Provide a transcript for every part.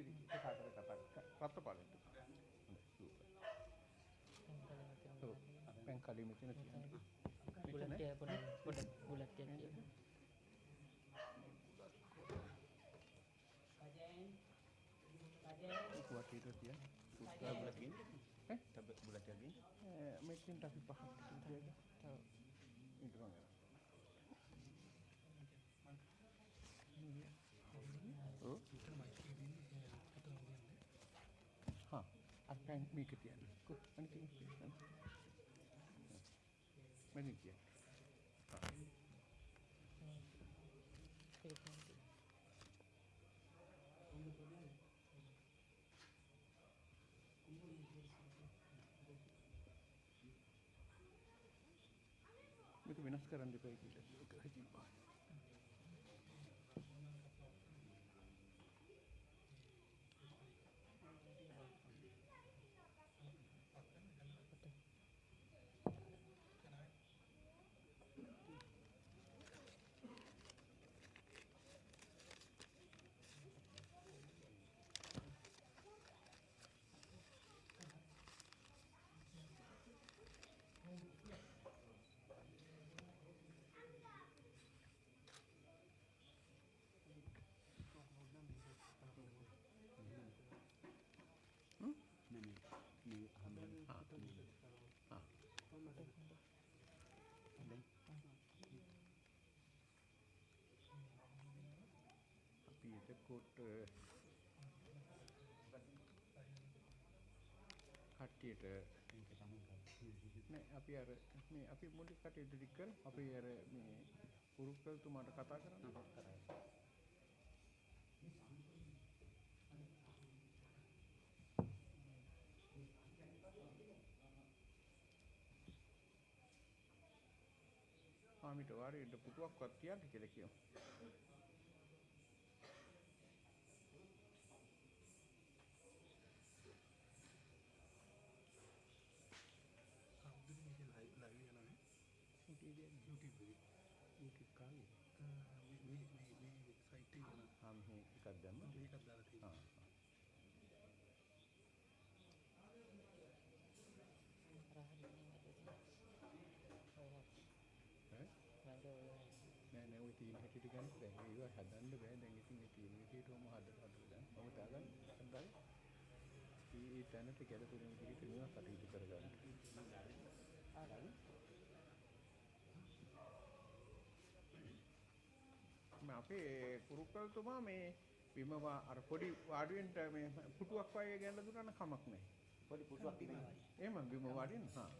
පිරි කතා රත්ත පාලෙන්ට. හොඳයි සූපර්. ඔව් පැන් කඩේ මෙතන තියෙනවා. බුලත් එක පොඩ බුලත් එකක් තියෙනවා. වටේට තියන්න. සුත්තා බුලත් ගින්නේ. තව බුලත් එකක් ගින්නේ. මෙතෙන්ට අපි පහක් තියලා තව ඉදරන් යනවා. ඔව්. हाँ अब पैंट में कितनी है को अनितिंग मैं नहीं किया मैं तो विनाश करने पे की हजी नहीं हमें हाँ हाँ अभी ये कोट කට්ටියට නෑ අපි අර මේ අපි මුලික කටයුතු ටික කරමු. අපි අර මේ පුරුක්කල්තුමාට කතා කරන්න. ආමිට වාරේ පුටුවක්වත් තියන්න කියලා කියමු. YouTube කාලේ මේ සයිට් එක हाँ මේ එකක් දැම්ම මේකක් දාලා තියෙනවා නෑ නෑ ඔය තියෙන හැටියට ගන්න බෑ ඒවා හදන්න බෑ දැන් ඉතින් ඒ තියෙන හැටියටම හදලා දැන් මම දාගන්න හදලා ඒ තැනට ගැලපෙන විදිහට මේවා කටයුතු කරගන්න අපේ කුරුක්කල්තුමා මේ බිමවා අර පොඩි වාඩිවෙන්න මේ පුටුවක් වගේ ගෑනලා දුන්නා නම් කමක් නැහැ. පොඩි පුටුවක් තිබෙනවා. එහෙම බිම වාඩිවෙන්න. හා.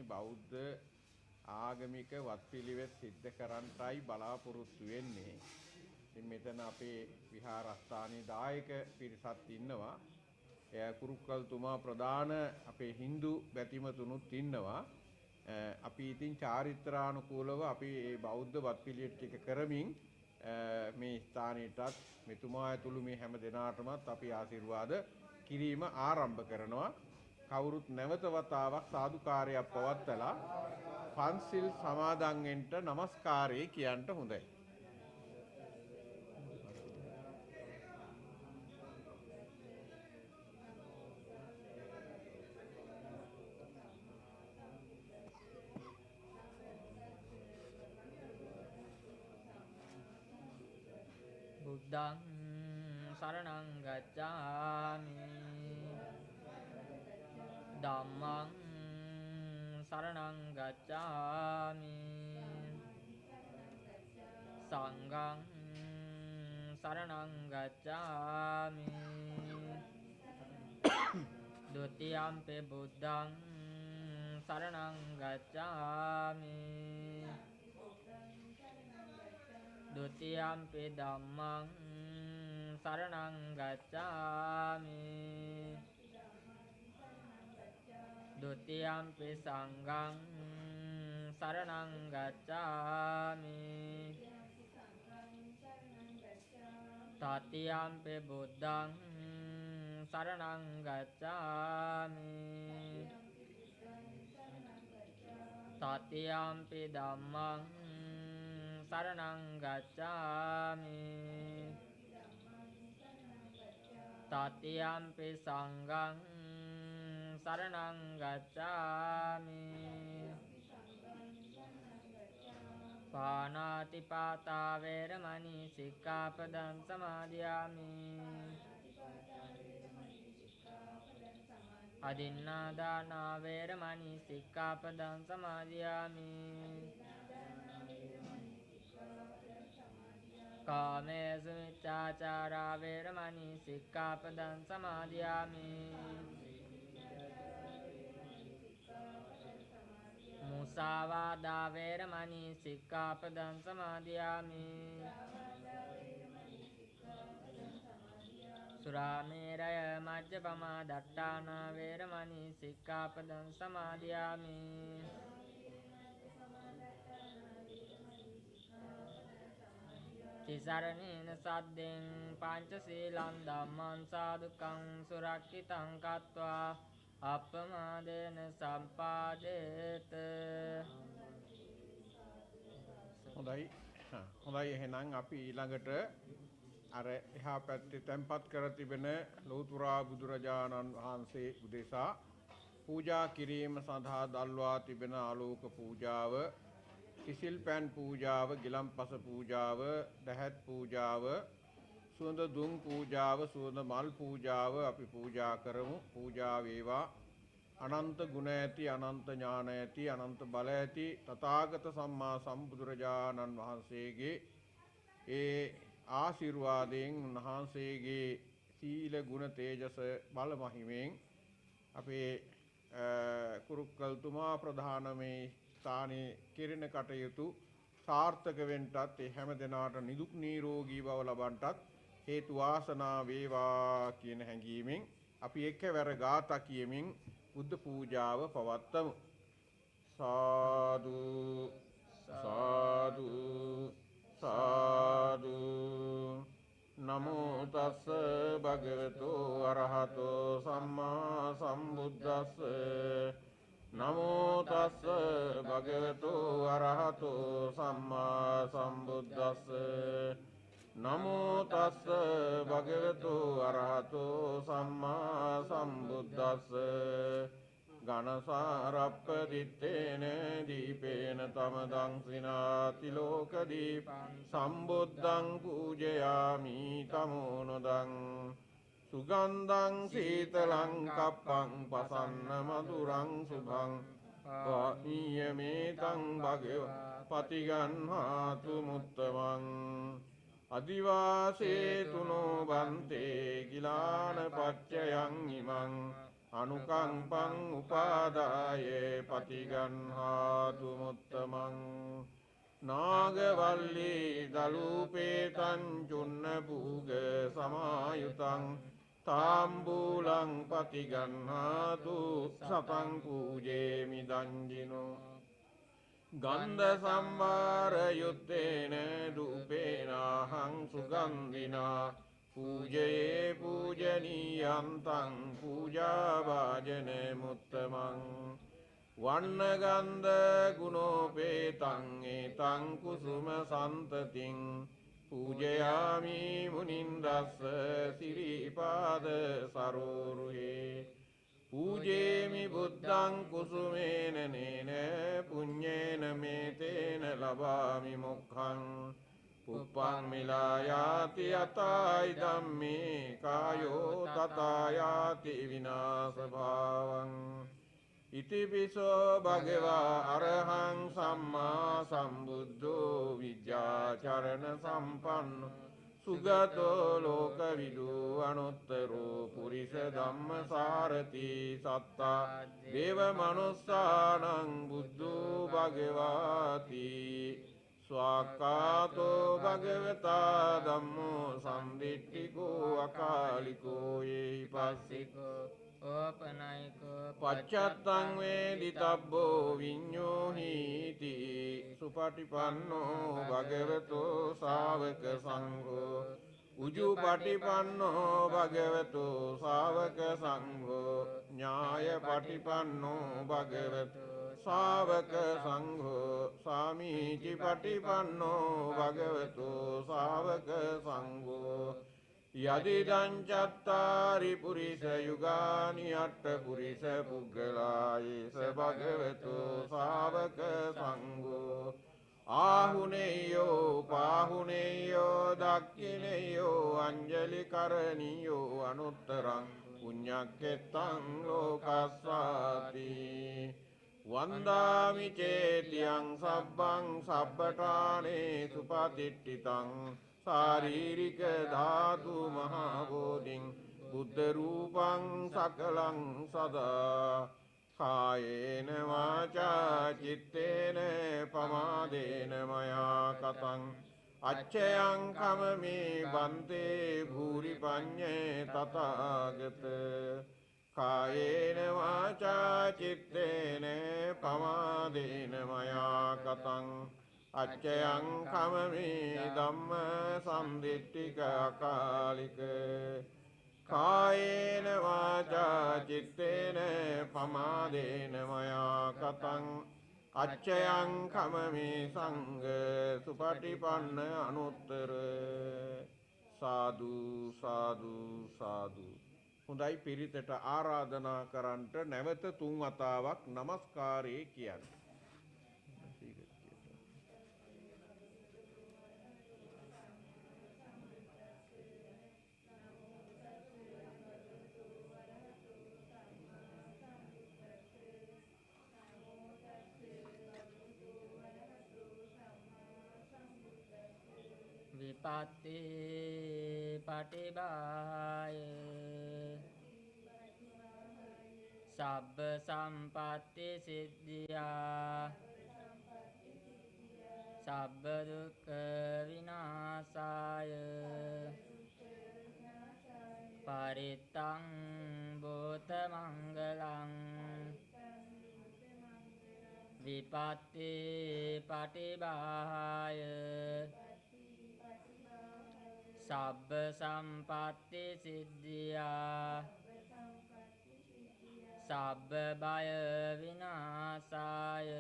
බෞද්ධ ආගමික වත්පිළිවෙත් සිද්ධ කරන්නටයි බලාපොරොත්තු වෙන්නේ. ඉතින් මෙතන අපේ විහාරස්ථානයේ දායක පිරිසක් ඉන්නවා. කුරුක්කල්තුමා ප්‍රධාන අපේ Hindu බැතිමතුනුත් ඉන්නවා. අපි ඉතින් චාරිත්‍රානුකූලව අපි මේ බෞද්ධ වත්පිළිවෙත් ටික කරමින් මේ ස්ථානෙටත් මෙතුමා ඇතුළු මේ හැම දෙනාටමත් අපි ආශිර්වාද කිරීම ආරම්භ කරනවා. කවුරුත් නැවත වතාවක් සාදුකාරයක් පවත්වලා පන්සිල් සමාදන් වෙන්න নমස්කාරය කියන්න හොඳයි. බුද්ධං සරණං ගච්ඡාමි ධම්මං සරණං ගච්ඡාමි සංඝං සරණං ගච්ඡාමි ဒုတိယံ පි බුද්ධං සරණං ගච්ඡාමි ဒုတိယံ පි ධම්මං සරණං ගච්ඡාමි ဒုတိယံ පි සංඝං සරණං ගච්ඡාමි တတိယံ පි බුද්ධං සරණං ගච්ඡාමි တတိယံ පි ධම්මං සරණං ගච්ඡාමි တတိယံ පි සංඝං සරණං ගච්ඡාමි පාණාති පාතා වේරමණී සික්ඛාපදං සමාදියාමි อดินนาดานาเวรมณีสิกขาปดังสมาธิยามิกาเมสุมิจฉาจาราเวรมณีสิกขาปดังสมาธิยามิมุสาวาดาเวรมณีสิกขาปดังสมาธิยามิสุราเมรยมัจจปมาดัตตานาเวรมณีสิกขาปดังสมาธิยามิติสารเนนะสัตเดงปัญจศีลังธัมมังสาธุกังสุรักขิตังกัตวาอัปปมาเดนะสัมปาเดต හොඳයි. හොඳයි එහෙනම් අපි ඊළඟට අර එහා පැත්තේ තැන්පත් කර තිබෙන ලෞතුරා බුදුරජාණන් වහන්සේ උදෙසා පූජා කිරීම සඳහා දල්වා තිබෙන ආලෝක පූජාව, කිසිල් පෑන් පූජාව, ගිලම්පස පූජාව, දහත් පූජාව, සුවඳ දුම් පූජාව, සුවඳ මල් පූජාව අපි පූජා කරමු. පූජා වේවා. අනන්ත ගුණ ඇති, අනන්ත ඥාන ඇති, අනන්ත බල ඇති තථාගත සම්මා සම්බුදුරජාණන් වහන්සේගේ ඒ ආශිර්වාදයෙන් උන්වහන්සේගේ සීල ගුණ තේජස බල මහිමෙන් අපේ කුරුක්කල්තුමා ප්‍රධාන මේ ස්ථානයේ කිරින කටයුතු සාර්ථක වෙන්නටත් ඒ හැම දිනාට නිදුක් නිරෝගී බව ලබන්නටත් හේතු වාසනා වේවා කියන හැඟීමෙන් අපි එකවර ගාථා කියමින් බුද්ධ පූජාව පවත්වමු. සාදු සාදු සාදු නමෝ තස්ස භගවතු අරහතෝ සම්මා සම්බුද්දස්ස නමෝ තස්ස භගවතු අරහතෝ සම්මා සම්බුද්දස්ස නමෝ තස්ස භගවතු අරහතෝ සම්මා සම්බුද්දස්ස ගණසාරප්පදිත්තේන දීපේන තමදං සිනාති ලෝකදීපං සම්බුද්ධං පූජයාමි තමෝනදං සුගන්ධං සීතලං කප්පං පසන්න මధుරං සුභං වාමීයමේතං භගව පතිගන්හාතු මුත්තමං අදිවාසේතුනෝ බන්තේ කිලාන පච්චයං ඉමං අනුකම්පං උපාදායේ පටිගන්හාතු මුත්තමං නාගවල්ලී දලූපේතං චුන්න පූග සමායුතං තාම්බූලං පටිගන්හාතු සතං පූජේමි දංජිනෝ ගන්ධ සම්වාර යුත්තේන දූපේනාහං සුගන්ධිනා පූජයේ පූජනීයන්තං පූජාවාජන මුත්තමං වන්නගන්ධ ගුණෝපේතං ඒතං කුසුම සන්තතින් පූජයාමි මුනින්දස්ස සිරිපාද සරෝරුහේ පූජේමි බුද්ධං කුසුමේන නේන පුඤ්ඤේන මේතේන ලබාමි මොක්ඛං පුප්පං මිලායාති අතයි ධම්මේ කායෝ තථායාති විනාශ භාවං ඉතිපිසෝ භගවා අරහං සම්මා සම්බුද්ධෝ විජ්ජාචරණ සම්පන්නෝ සුගතෝ ලෝකවිදු අනුත්තරෝ පුරිස ධම්මසාරති සත්තා දේව මනුස්සානං බුද්ධෝ භගවාති ස්වාක්ඛාතෝ භගවතා ධම්මෝ සම්දිට්ඨිකෝ අකාලිකෝ යේහි පස්සිකෝ ඕපනයිකෝ පච්චත්තං වේදිතබ්බෝ විඤ්ඤෝ හීති සුපටිපන්නෝ භගවතෝ ශාවක සංඝෝ උජුපටිපන්නෝ භගවතෝ ශාවක සංඝෝ ඥායපටිපන්නෝ භගවතෝ ශාවක සංඝෝ සාමීචි පටිපන්නෝ භගවතෝ ශාවක සංඝෝ යදිදං චත්තාරි පුරිස යුගානි අට්ඨ පුරිස පුග්ගලායේස භගවතු ශාවක සංඝෝ ආහුනේයෝ පාහුනේයෝ දක්ඛිනේයෝ අංජලි කරණියෝ අනුත්තරං පුඤ්ඤක්කෙත්තං ලෝකස්සාති වන්දාමි චේතියං සබ්බං සබ්බඨානේ සුපතිට්ඨිතං ශාරීරික ධාතු මහා බෝධින් බුද්ධ රූපං සකලං සදා කායේන වාචා චිත්තේන පමාදේන මයා කතං අච්චයං කමමේ බන්තේ භූරි පඤ්ඤේ තථාගත කායේන වාචා චිත්තේන පමාදේන මයා කතං අච්චයං කමමේ ධම්ම සම්දිට්ඨික අකාලික කායේන වාචා චිත්තේන පමාදේන මයා කතං අච්චයං කමමේ සංඝ සුපටිපන්න අනුත්තර සාදු සාදු සාදු. හොඳයි, පිරිතට ආරාධනා කරන්නට නැවත 3 වතාවක් নমස්කාරය කියන්න. විපත්ති පටිභාය සබ්බ සම්පත්ති සිද්ධියා සබ්බ දුක්ඛ විනාශාය පරිත්තං බෝත මංගලං විපත්ති පටිභාය සබ්බ සම්පත්ති සිද්ධියා සබ්බ බය විනාශාය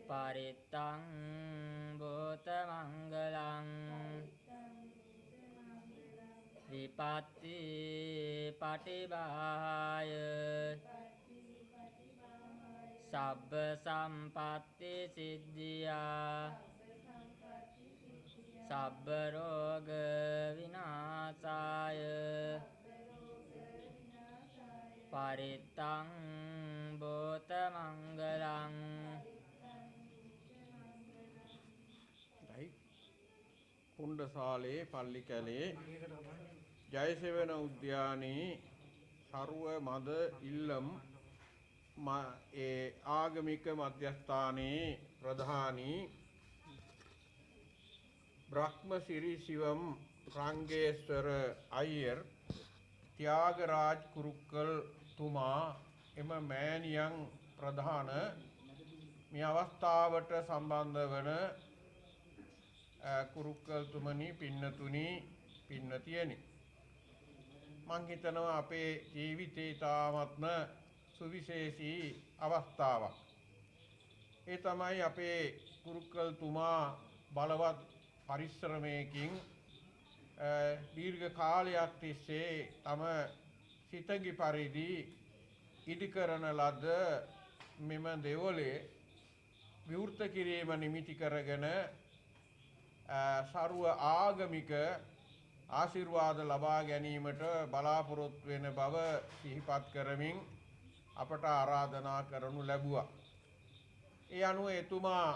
පරිත්තං බෝත මංගලං විපත්ති පටිභාය සබ්බ සම්පත්ති සිද්ධියා සබ්බ රෝග විනාශාය පරිත්තං බෝත මංගලං. කුණ්ඩසාලේ පල්ලිකැලේ ජයසෙවන උද්‍යානයේ සරුව මද ඉල්ලම් ඒ ආගමික මධ්‍යස්ථානයේ ප්‍රධානී බ්‍රහ්මසිරි සිවම් රංගේස්වර අයියර් ත්‍යාගරාජ් කුරුක්කල් තුමා එම මෑණියන් ප්‍රධාන මේ අවස්ථාවට සම්බන්ධ වන කුරුක්කල් තුමනි පින්නතුනි පින්නතියනි මං හිතනවා අපේ ජීවිතේ තාමත්ම සුවිශේෂී අවස්ථාවක්. ඒ තමයි අපේ කුරුක්කල් තුමා බලවත් පරිශ්‍රමයකින් දීර්ඝ කාලයක් තිස්සේ තම සිතගි පරිදි ඉදිකරන ලද මෙම දෙවොලේ විවෘත කිරීම නිමිති කරගෙන සර්ව ආගමික ආශිර්වාද ලබා ගැනීමට බලාපොරොත්තු වෙන බව සිහිපත් කරමින් අපට ආරාධනා කරනු ලැබුවා. ඒ අනුව එතුමා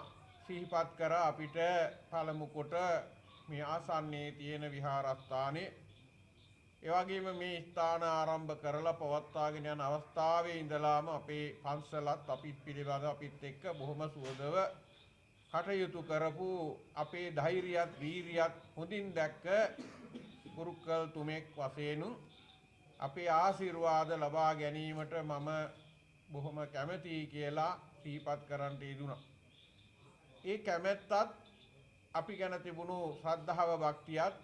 සිහිපත් කර අපිට පළමු කොට මේ ආසන්නයේ තියෙන විහාරස්ථානයේ ඒ වගේම මේ ස්ථාන ආරම්භ කරලා පවත්වාගෙන යන අවස්ථාවේ ඉඳලාම අපේ පන්සලත් අපිත් පිළිබඳ අපිත් එක්ක බොහොම සුවදව කටයුතු කරපු අපේ ධෛර්යයත් වීරියත් හොඳින් දැක්ක කුරුක්කල් තුමෙක් වශයෙන් අපේ ආශිර්වාද ලබා ගැනීමට මම බොහොම කැමැතියි කියලා සිහිපත් කරන්නට යෙදුණා. ඒ කැමැත්තත් අපි ගැන තිබුණු ශ්‍රද්ධාව භක්තියත්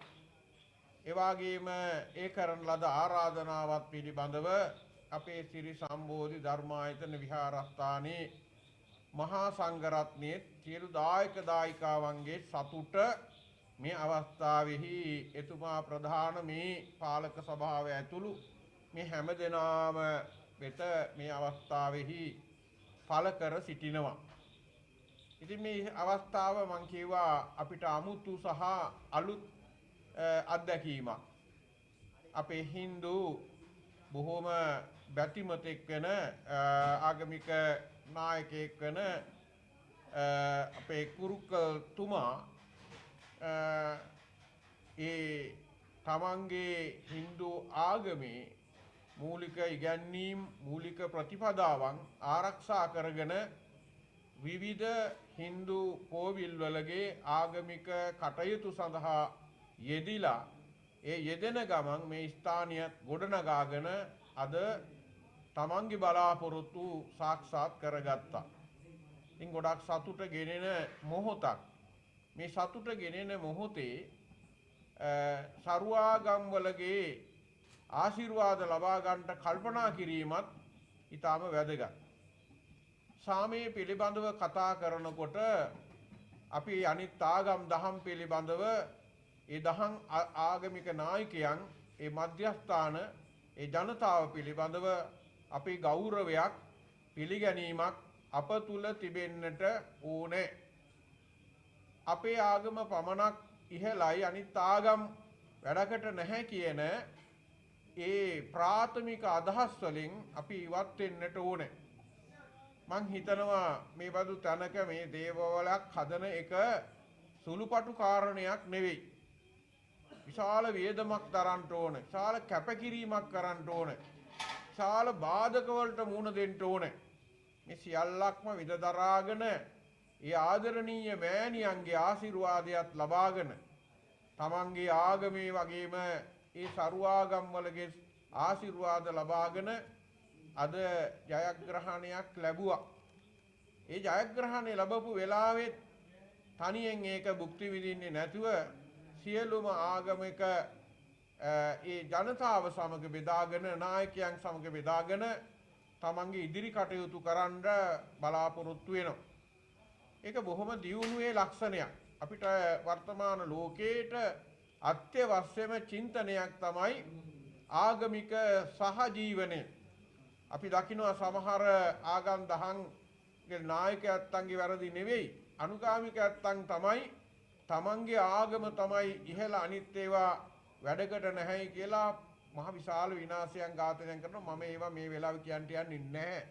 එවාගේම ඒ කරන ලද ආරාධනාවත් පිළිබඳව අපේ සිරි සම්බෝධි ධර්මායතන විහාරස්ථානයේ මහා සංඝරත්නයේ සියලු දායක දායිකාවන්ගේ සතුට මේ අවස්ථාවෙහි එතුමා ප්‍රධාන මේ පාලක සභාව ඇතුළු මේ හැම දෙනාම වෙත මේ අවස්ථාවෙහි පළ කර සිටිනවා. ඉතින් මේ අවස්ථාව මං කියවා අපිට අමුතු සහ අලුත් අත්දැකීමක්. අපේ Hindu බොහෝම බැතිමතෙක් වෙන ආගමික නායකයෙක් වෙන අපේ කුරුක්කල් තුමා ඒ තමන්ගේ Hindu ආගමේ මූලික ඉගැන්වීම් මූලික ප්‍රතිපදාවන් ආරක්ෂා කරගෙන විවිධ Hindu කෝවිල් වලගේ ආගමික කටයුතු සඳහා යෙදිලා ඒ යෙදෙන ගමන් මේ ස්ථානියත් ගොඩනගාගෙන අද තමන්ගේ බලාපොරොත්තු සාක්ෂාත් කරගත්තා. ඉතින් ගොඩක් සතුට ගෙනෙන මොහොතක්. මේ සතුට ගෙනෙන මොහොතේ සරුවාගම් වලගේ ආශිර්වාද ලබා ගන්නට කල්පනා කිරීමත් ඊටාම වැදගත්. සාමයේ පිළිබඳව කතා කරනකොට අපි අනිත් ආගම් දහම් පිළිබඳව ඒ දහම් ආගමික නායකයන් ඒ මධ්‍යස්ථාන ඒ ජනතාව පිළිබඳව අපේ ගෞරවයක් පිළිගැනීමක් අප තුල තිබෙන්නට ඕනේ. අපේ ආගම පමණක් ඉහළයි අනිත් ආගම් වැඩකට නැහැ කියන ඒ ප්‍රාථමික අදහස් වලින් අපි ඉවත් වෙන්නට ඕනේ. මං හිතනවා මේ බඳු තැනක මේ දේවවලක් හදන එක සුළුපටු කාරණයක් නෙවෙයි. විශාල වේදමක් දරන්න ඕනේ. විශාල කැපකිරීමක් කරන්න ඕනේ. විශාල බාධක වලට මුහුණ දෙන්න ඕනේ. මේ සියල්ලක්ම විද දරාගෙන ඒ ආදරණීය මෑණියන්ගේ ආශිර්වාදයක් ලබාගෙන තමන්ගේ ආගමේ වගේම ඒ සරුවාගම් වලගේ ආශිර්වාද ලබාගෙන අද ජයග්‍රහණයක් ලැබුවා. ඒ ජයග්‍රහණය ලැබපු වෙලාවෙත් තනියෙන් ඒක භුක්ති විඳින්නේ නැතුව සියලුම ආගමික ඒ ජනතාව සමග බෙදාගෙන නායකයන් සමග බෙදාගෙන තමන්ගේ ඉදිරි කටයුතු කරන්න බලාපොරොත්තු වෙනවා. ඒක බොහොම දියුණුවේ ලක්ෂණයක්. අපිට වර්තමාන ලෝකයේට අත්‍යවශ්‍යම චින්තනයක් තමයි ආගමික සහජීවනය. අපි දකිනවා සමහර ආගම් දහම්ගේ නායකයන්ගේ වැරදි නෙවෙයි අනුගාමිකයන් තමයි තමන්ගේ ආගම තමයි ඉහළ අනිත් ඒවා වැඩකට නැහැයි කියලා මහ විශාල විනාශයන් ඝාතනයන් කරනවා. මම ඒවා මේ වෙලාවේ කියන්න යන්නේ නැහැ.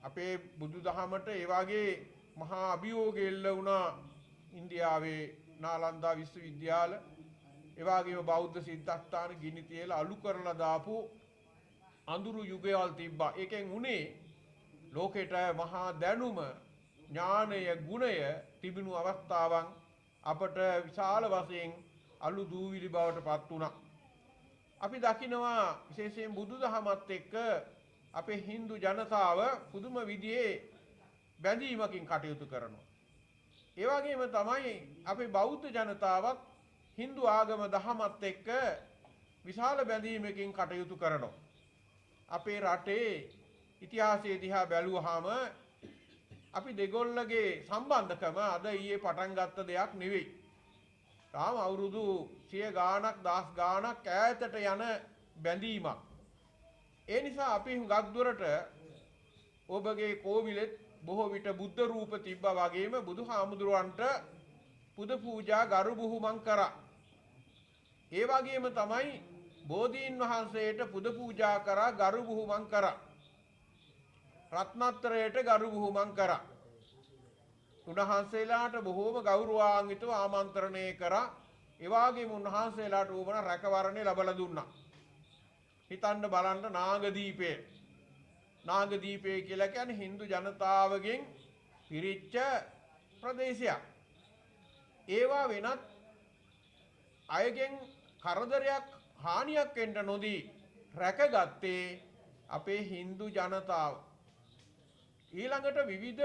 අපේ බුදුදහමට ඒ වගේ මහා අභියෝග එල්ල වුණා ඉන්දියාවේ නාලන්දා විශ්වවිද්‍යාල ඒ වගේම බෞද්ධ සිද්ධාස්ථාන ගිනි තියලා අලු කරලා දාපු අඳුරු යුගයල් තිබ්බා. ඒකෙන් උනේ ලෝකෙට මහා දැනුම ඥානය ගුණය තිබුණු අවස්ථාවන් අපට විශාල වශයෙන් අලු දූවිලි බවට පත් වුණා. අපි දකිනවා විශේෂයෙන් බුදුදහමත් එක්ක අපේ Hindu ජනතාව පුදුම විදිහේ බැඳීමකින් කටයුතු කරනවා. ඒ වගේම තමයි අපේ බෞද්ධ ජනතාවත් Hindu ආගම දහමත් එක්ක විශාල බැඳීමකින් කටයුතු කරනවා. අපේ රටේ ඉතිහාසයේ දිහා බැලුවාම අපි දෙගොල්ලගේ සම්බන්ධකම අද ඊයේ පටන් ගත්ත දෙයක් නෙවෙයි. තාම අවුරුදු 100 ගාණක් 10 ගාණක් ඈතට යන බැඳීමක්. ඒ නිසා අපි හුඟක් දුරට ඔබගේ කෝවිලෙත් බොහෝ විට බුද්ධ රූප තිබ්බා වගේම බුදුහාමුදුරුවන්ට පුද පූජා ගරු බුහුමන් කරා. ඒ වගේම තමයි බෝධීන් වහන්සේට පුද පූජා කරා ගරු බුහුමන් කරා. රත්නත්‍රයට ගරු බුහුමන් කරා. උන්වහන්සේලාට බොහෝම ගෞරවාන්විතව ආමන්ත්‍රණය කරා. ඒ වගේම උන්වහන්සේලාට උවමන රැකවරණය ලැබලා දුන්නා. හිතන්න බලන්න නාගදීපය. නාගදීපය කියලා කියන්නේ Hindu ජනතාවගෙන් පිරිච්ච ප්‍රදේශයක්. ඒවා වෙනත් අයගෙන් කරදරයක් හානියක් වෙන්න නොදී රැකගත්තේ අපේ Hindu ජනතාව. ඊළඟට විවිධ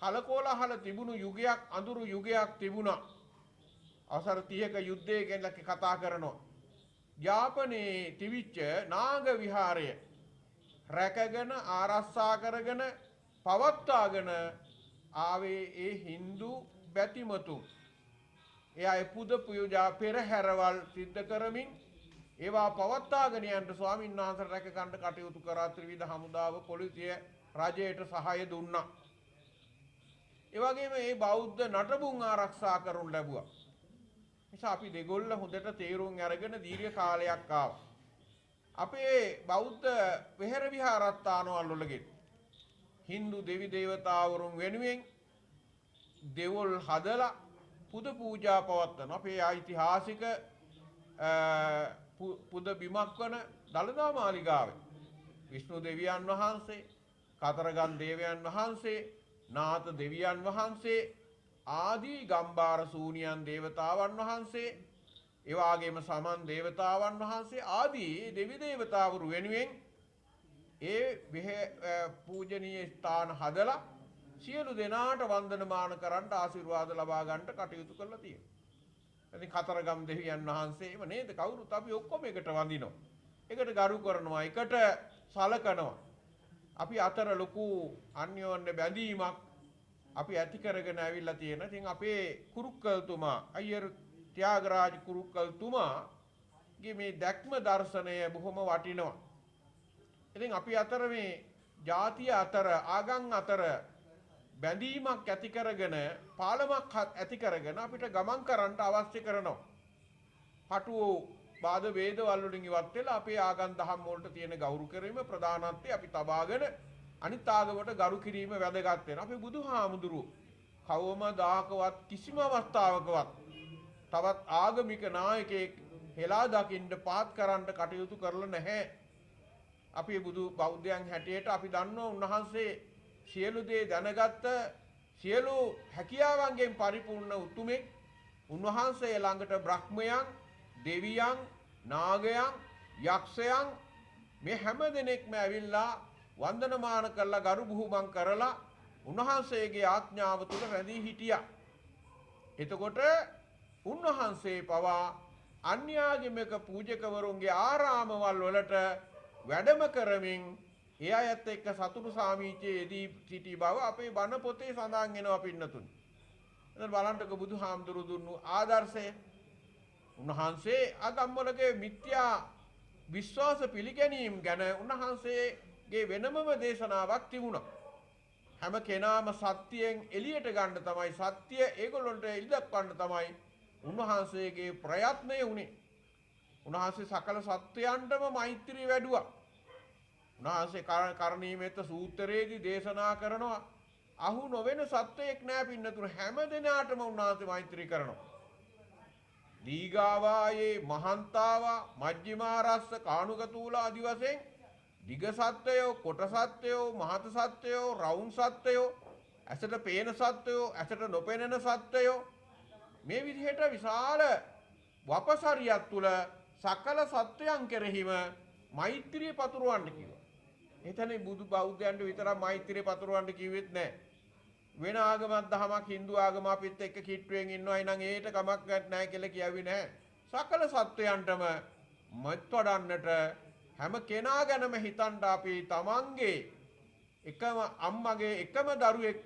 කලකෝලහල තිබුණු යුගයක් අඳුරු යුගයක් තිබුණා. අවසර 30ක යුද්ධය ගැන කතා කරනවා. යාපනයේ තිබිච්ච නාග විහාරය රැකගෙන ආරක්ෂා කරගෙන පවත්වාගෙන ආවේ ඒ Hindu බැතිමතුන්. ඒ අය පුද පූජා පෙරහැරවල් සිද්ධ කරමින් ඒවා පවත්වාගෙන යන්න ස්වාමීන් වහන්සේ රැක ගන්න කටයුතු කරා. ත්‍රිවිධ හමුදාව පොලිසිය රජයට සහාය දුන්නා. ඒ වගේම මේ බෞද්ධ නටබුන් ආරක්ෂා කරනු ලැබුවා. නිසා අපි දෙගොල්ල හොඳට තේරුම් අරගෙන දීර්ඝ කාලයක් ආවා. අපේ බෞද්ධ වෙහෙර විහාරස්ථානවල වලගෙත් Hindu දෙවි දේවතාවරුන් වෙනුවෙන් දෙවොල් හදලා පුද පූජා පවත්වන අපේ ඓතිහාසික පුද බිමක් වන දළදා මාලිගාවේ විෂ්ණු දෙවියන් වහන්සේ, කතරගම් දේවයන් වහන්සේ, නාථ දෙවියන් වහන්සේ ආදී ගම්බාර සූනියන් දේවතාවන් වහන්සේ, ඒ වගේම සමන් දේවතාවන් වහන්සේ ආදී දෙවි දේවතාවරු වෙනුවෙන් ඒ පූජනීය ස්ථාන හදලා සියලු දෙනාට වන්දනමාන කරන්න ආශිර්වාද ලබා ගන්නට කටයුතු කරලා තියෙනවා. ඉතින් කතරගම් දෙවියන් වහන්සේම නේද කවුරුත් අපි ඔක්කොම එකට වඳිනවා. එකට ගරු කරනවා, එකට සලකනවා. අපි අතර ලොකු අන්‍යෝන්‍ය බැඳීමක් අපි ඇති කරගෙන ඇවිල්ලා තියෙන. ඉතින් අපේ කුරුක්කල්තුමා අයියර් ත්‍යාගරාජ කුරුක්කල්තුමාගේ මේ දැක්ම දර්ශනය බොහොම වටිනවා. ඉතින් අපි අතර මේ ජාතිය අතර ආගම් අතර බැඳීමක් ඇති කරගෙන පාලමක් ඇති කරගෙන අපිට ගමන් කරන්න අවශ්‍ය කරනවා. පටුව බාධ වේදවල් වලින් ඉවත් වෙලා අපේ ආගම් දහම් වලට තියෙන ගෞරව කිරීම ප්‍රධානත්වය අපි තබාගෙන අනිත් ආගමකට ගරු කිරීම වැදගත් වෙනවා. අපි බුදුහාමුදුරුවෝ කවමදාකවත් කිසිම අවස්ථාවකවත් තවත් ආගමික නායකයෙක් හෙලා දකින්න පාත් කරන්න කටයුතු කරලා නැහැ. අපි බුදු බෞද්ධයන් හැටියට අපි දන්නවා උන්වහන්සේ සියලු දේ දැනගත්ත සියලු හැකියාවන්ගෙන් පරිපූර්ණ උතුමෙක්. උන්වහන්සේ ළඟට බ්‍රහ්මයන්, දෙවියන්, නාගයන්, යක්ෂයන් මේ හැම දෙනෙක්ම ඇවිල්ලා වන්දනමාන කරලා ගරු බුහුමන් කරලා උන්වහන්සේගේ ආඥාව තුල රැඳී හිටියා. එතකොට උන්වහන්සේ පවා අන්‍යාගමික පූජකවරුන්ගේ ආරාමවල වලට වැඩම කරමින් ඒ අයත් එක්ක සතුටු සාමීචයේදී සිටි බව අපේ බණ පොතේ සඳහන් වෙනවා පින්නතුනි. එතන බලන්නක බුදුහාමුදුරු දුන්නු ආදර්ශය. උන්වහන්සේ අගම්වලගේ මිත්‍යා විශ්වාස පිළිගැනීම් ගැන උන්වහන්සේගේ වෙනමම දේශනාවක් තිබුණා. හැම කෙනාම සත්‍යයෙන් එළියට ගන්න තමයි සත්‍ය ඒගොල්ලන්ට එළිදක්වන්න තමයි උන්වහන්සේගේ ප්‍රයත්නය උනේ. උන්වහන්සේ සකල සත්වයන්ටම මෛත්‍රී වැඩුවා. උන්වහන්සේ කරණීයමෙත්ත සූත්‍රයේදී දේශනා කරනවා අහු නොවන සත්වයක් නෑ පින්නතුන හැම දිනාටම උන්වහන්සේ මෛත්‍රී කරනවා. දීගාවායේ මහන්තාවා මජ්ක්‍ධිමාරස්ස කාණුකතූල ආදි වශයෙන් දිග සත්වයෝ, කොට සත්වයෝ, මහත සත්වයෝ, රවුම් සත්වයෝ, ඇසට පේන සත්වයෝ, ඇසට නොපෙනෙන සත්වයෝ මේ විදිහට විශාල වපසරියක් තුල සකල සත්වයන් කෙරෙහිම මෛත්‍රිය පතුරවන්න කිව්වා. එතන බුදු බෞද්ධයන්ට විතරක් මෛත්‍රිය පතුරවන්න කිව්වෙත් නැහැ. වෙන ආගමක් දහමක් Hindu ආගම අපිත් එක්ක කිට්ටුවෙන් ඉන්නවයි නම් ඒකට කමක් නැහැ කියලා කියවි නැහැ. සකල සත්වයන්ටම මත් වඩන්නට හැම කෙනා ගැනම හිතන්න අපි තමන්ගේ එකම අම්මගේ එකම දරුවෙක්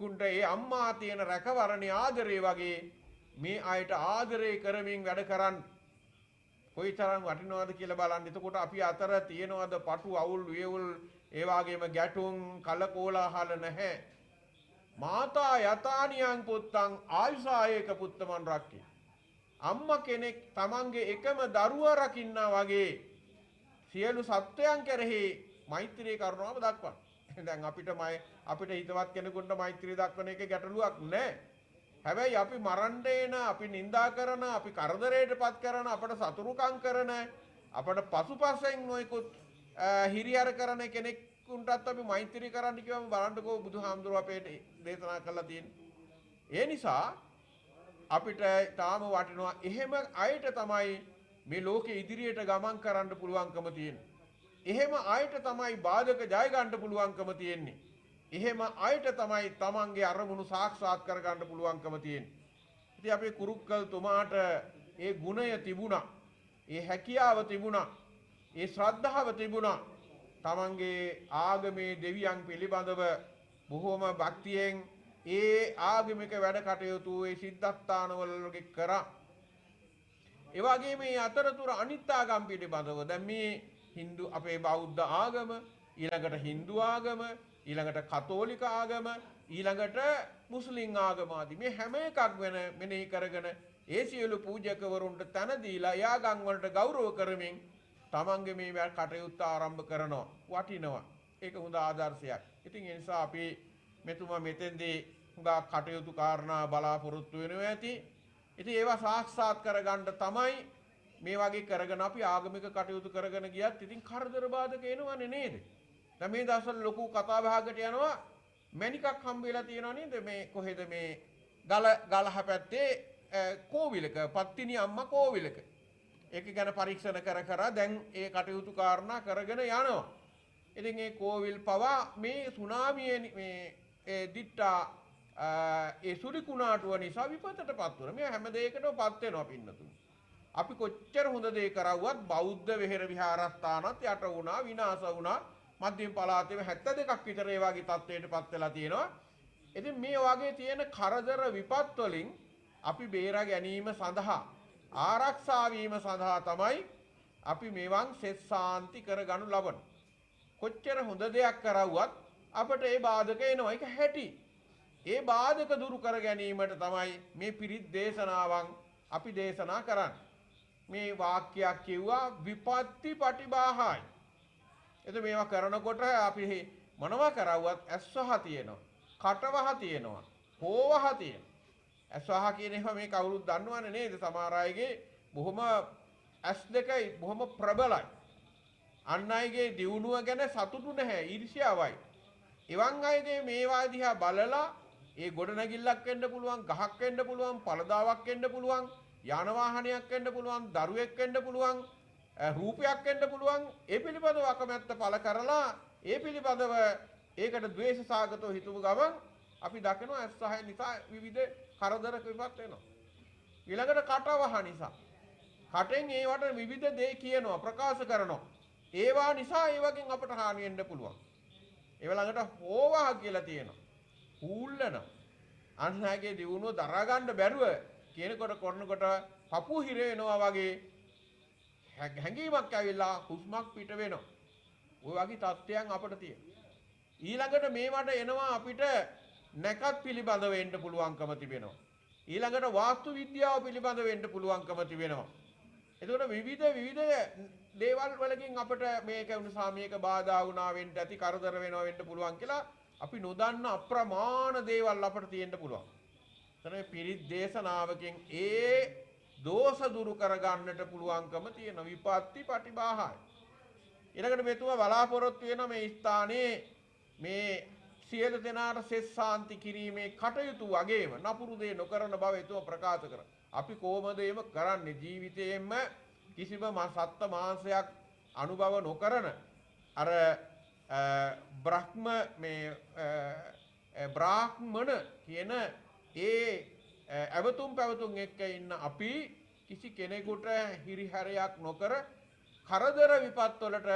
කුණ්ඩ ඒ අම්මා තියෙන රැකවරණේ ආදරේ වගේ මේ අයට ආදරේ කරමින් වැඩ කරන්න කොයිතරම් වටිනවද කියලා බලන්න. එතකොට අපි අතර තියෙනවද පටු අවුල් වියවුල් ඒ වගේම ගැටුම් කලකෝලාහල නැහැ. මාතා යතානියං පුත්තං ආයුසායක පුත්තමන් රක්කේ. අම්මා කෙනෙක් තමන්ගේ එකම දරුවා රකින්නා වගේ සියලු සත්වයන් කෙරෙහි මෛත්‍රී කරුණාව දක්වන. දැන් අපිට හිතවත් කෙනෙකුට මෛත්‍රී දක්වන එක ගැටලුවක් නැහැ. හැබැයි අපි මරන්න එන, අපි නිඳා කරන, අපි කරදරයටපත් කරන, අපට සතුරුකම් කරන, අපට පසුපසෙන් නොයිකුත් හිරියර කරන කෙනෙකුටත් අපි මෛත්‍රී කරන්න කිව්වම බලන්නකෝ බුදුහාමුදුරුවෝ අපේට දේශනා කළා තියෙන්නේ. ඒ නිසා අපිට තාම වටිනවා එහෙම අයට තමයි මේ ලෝකේ ඉදිරියට ගමන් කරන්න පුළුවන්කම තියෙන්නේ. එහෙම අයට තමයි බාධක ජය ගන්න පුළුවන්කම තියෙන්නේ. එහෙම අයට තමයි තමන්ගේ අරමුණු සාක්ෂාත් කර ගන්න පුළුවන්කම තියෙන්නේ. ඉතින් අපේ කුරුක්කල් තුමාට ඒ ගුණය තිබුණා. ඒ හැකියාව තිබුණා. ඒ ශ්‍රද්ධාව තිබුණා. තමන්ගේ ආගමේ දෙවියන් පිළිබඳව බොහෝම භක්තියෙන් ඒ ආගමික වැඩ කටයුතු ඒ සිද්ධාස්ථානවල කරා. ඒ වගේම මේ අතරතුර අනිත් ආගම් පිළිබඳව දැන් මේ Hindu අපේ බෞද්ධ ආගම, ඊළඟට Hindu ආගම, ඊළඟට කතෝලික ආගම, ඊළඟට මුස්ලිම් ආගම ආදී මේ හැම එකක් වෙන මෙනෙහි කරගෙන ඒ සියලු පූජකවරුන්ට තන දීලා ඒ ආගම් වලට ගෞරව කරමින් තමන්ගේ මේ වැඩ කටයුත්ත ආරම්භ කරනවා. වටිනවා. ඒක හොඳ ආදර්ශයක්. ඉතින් ඒ නිසා අපි මෙතුමා මෙතෙන්දී හුඟා කටයුතු කාරණා බලාපොරොත්තු වෙනවා ඇති. ඉතින් ඒවා සාක්ෂාත් කරගන්න තමයි මේ වගේ කරගෙන අපි ආගමික කටයුතු කරගෙන ගියත් ඉතින් කරදර බාධක එනවනේ නේද? දැන් මේ දවස්වල ලොකු කතා බහකට යනවා මැණිකක් හම්බෙලා තියෙනවා නේද මේ කොහෙද මේ ගලහ පැත්තේ කෝවිලක පත්තිනි අම්මා කෝවිලක. ඒක ගැන පරීක්ෂණ කර දැන් ඒ කටයුතු කාරණා කරගෙන යනවා. ඉතින් ඒ කෝවිල් පවා මේ සුනාමියේ මේ දිට්ටා ඒ සුරි කුණාටුව නිසා විපතටපත් වුණා. මේ හැම දෙයකටමපත් වෙනවා පින්නතුනි. අපි කොච්චර හොඳ දේ කරවුවත් බෞද්ධ විහෙර විහාරස්ථානත් යට වුණා, විනාශ වුණා. මධ්‍යම පළාතේ 72ක් විතර ඒ වගේ තත්ත්වයකටපත් වෙලා තියෙනවා. ඉතින් මේ වගේ තියෙන කරදර විපත් වලින් අපි බේරා ගැනීම සඳහා ආරක්ෂා වීම සඳහා තමයි අපි මේවන් සෙත් සාන්ති කරගනු ලබන. කොච්චර හොඳ දෙයක් කරවුවත් අපට ඒ බාධක එනවා. ඒක හැටි. ඒ බාධක දුරු කර ගැනීමට තමයි මේ පිරිත් දේශනාවන් අපි දේශනා කරන්නේ. මේ වාක්‍යයක් කිව්වා විපත්ති පටිභාහයි. එතකොට මේවා කරනකොට අපි මොනවා කරවුවත් ඇස්වහ තියෙනවා, කටවහ තියෙනවා, හෝවහ තියෙනවා. ඇස්වහ කියන ඒවා මේ කවුරුත් දන්නවනේ නේද? සමහර අයගේ බොහොම ඇස් දෙකයි බොහොම ප්‍රබලයි. අන් අයගේ දියුණුව ගැන සතුටු නැහැ, ඊර්ෂ්‍යාවයි. එවන් අයගේ මේවා දිහා බලලා ඒ ගොඩනැගිල්ලක් වෙන්න පුළුවන්, ගහක් වෙන්න පුළුවන්, පළදාවක් වෙන්න පුළුවන්, යාන වාහනයක් වෙන්න පුළුවන්, දරුවෙක් වෙන්න පුළුවන්, රූපයක් වෙන්න පුළුවන්. ඒ පිළිබඳව අකමැත්ත පළ කරලා ඒ පිළිබඳව ඒකට ද්වේෂ සාගතව හිතුව ගමන් අපි දකිනවා ඇස්සහය නිසා විවිධ කරදර විපත් වෙනවා. ඊළඟට කටවහ නිසා කටෙන් ඒවට විවිධ දේ කියනවා, ප්‍රකාශ කරනවා. ඒවා නිසා ඒ වගේ අපට හානි වෙන්න පුළුවන්. ඒ ළඟට හෝවහ කියලා තියෙනවා. හූල්ලන අන්හාගේ දියුණුව දරා ගන්න බැරුව කියනකොට කරනකොට පපු හිර වෙනවා වගේ හැඟීමක් ඇවිල්ලා හුස්මක් පිට වෙනවා. ওই වගේ තත්ත්වයන් අපිට තියෙනවා. ඊළඟට මේවට එනවා අපිට නැකත් පිළිබඳ වෙන්න පුළුවන්කම තිබෙනවා. ඊළඟට වාස්තු විද්‍යාව පිළිබඳ වෙන්න පුළුවන්කම තිබෙනවා. එතකොට විවිධ දේවල් වලකින් අපිට මේක නිසා මේක බාධා වුණා වෙන්න ඇති, කරදර වෙනවා වෙන්න පුළුවන් කියලා අපි නොදන්න අප්‍රමාණ දේවල් අපිට තියෙන්න පුළුවන්. එතන පිරිත් දේශනාවකින් ඒ දෝෂ දුරු කර ගන්නට පුළුවන්කම තියෙන විපත්ති පටිභාහයි. ඊළඟට මෙතුමා බලාපොරොත්තු වෙන මේ ස්ථානයේ මේ සියලු දෙනාට සෙස් සාන්ති කිරීමේ කටයුතු වගේම නපුරු දේ නොකරන බව එතුමා ප්‍රකාශ කරා. අපි කොහොමද එහෙම කරන්නේ ජීවිතයෙන්ම කිසිම සත්ත්ව මාංශයක් අනුභව නොකරන අර බ්‍රාහ්මණ කියන ඒ අවතුම් පැවතුම් එක්ක ඉන්න අපි කිසි කෙනෙකුට හිරිහැරයක් නොකර කරදර විපත් වලට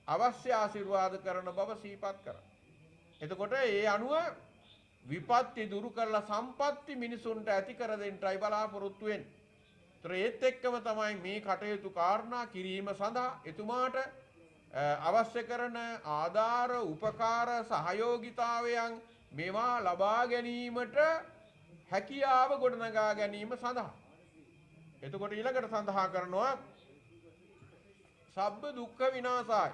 අවශ්‍ය ආශිර්වාද කරන බව සිහිපත් කරා. එතකොට ඒ අනුව විපත්ති දුරු කරලා සම්පatti මිනිසුන්ට ඇති කර දෙන්නයි බලාපොරොත්තු වෙන්නේ. ඒතර ඒත් එක්කම තමයි මේ කටයුතු කාරණා කිරීම සඳහා එතුමාට අවශ්‍ය කරන ආධාර උපකාර සහයෝගිතාවයන් මේවා ලබා ගැනීමට හැකියාව ගොඩනගා ගැනීම සඳහා. එතකොට ඊළඟට සඳහා කරනවා සබ්බ දුක්ඛ විනාශාය.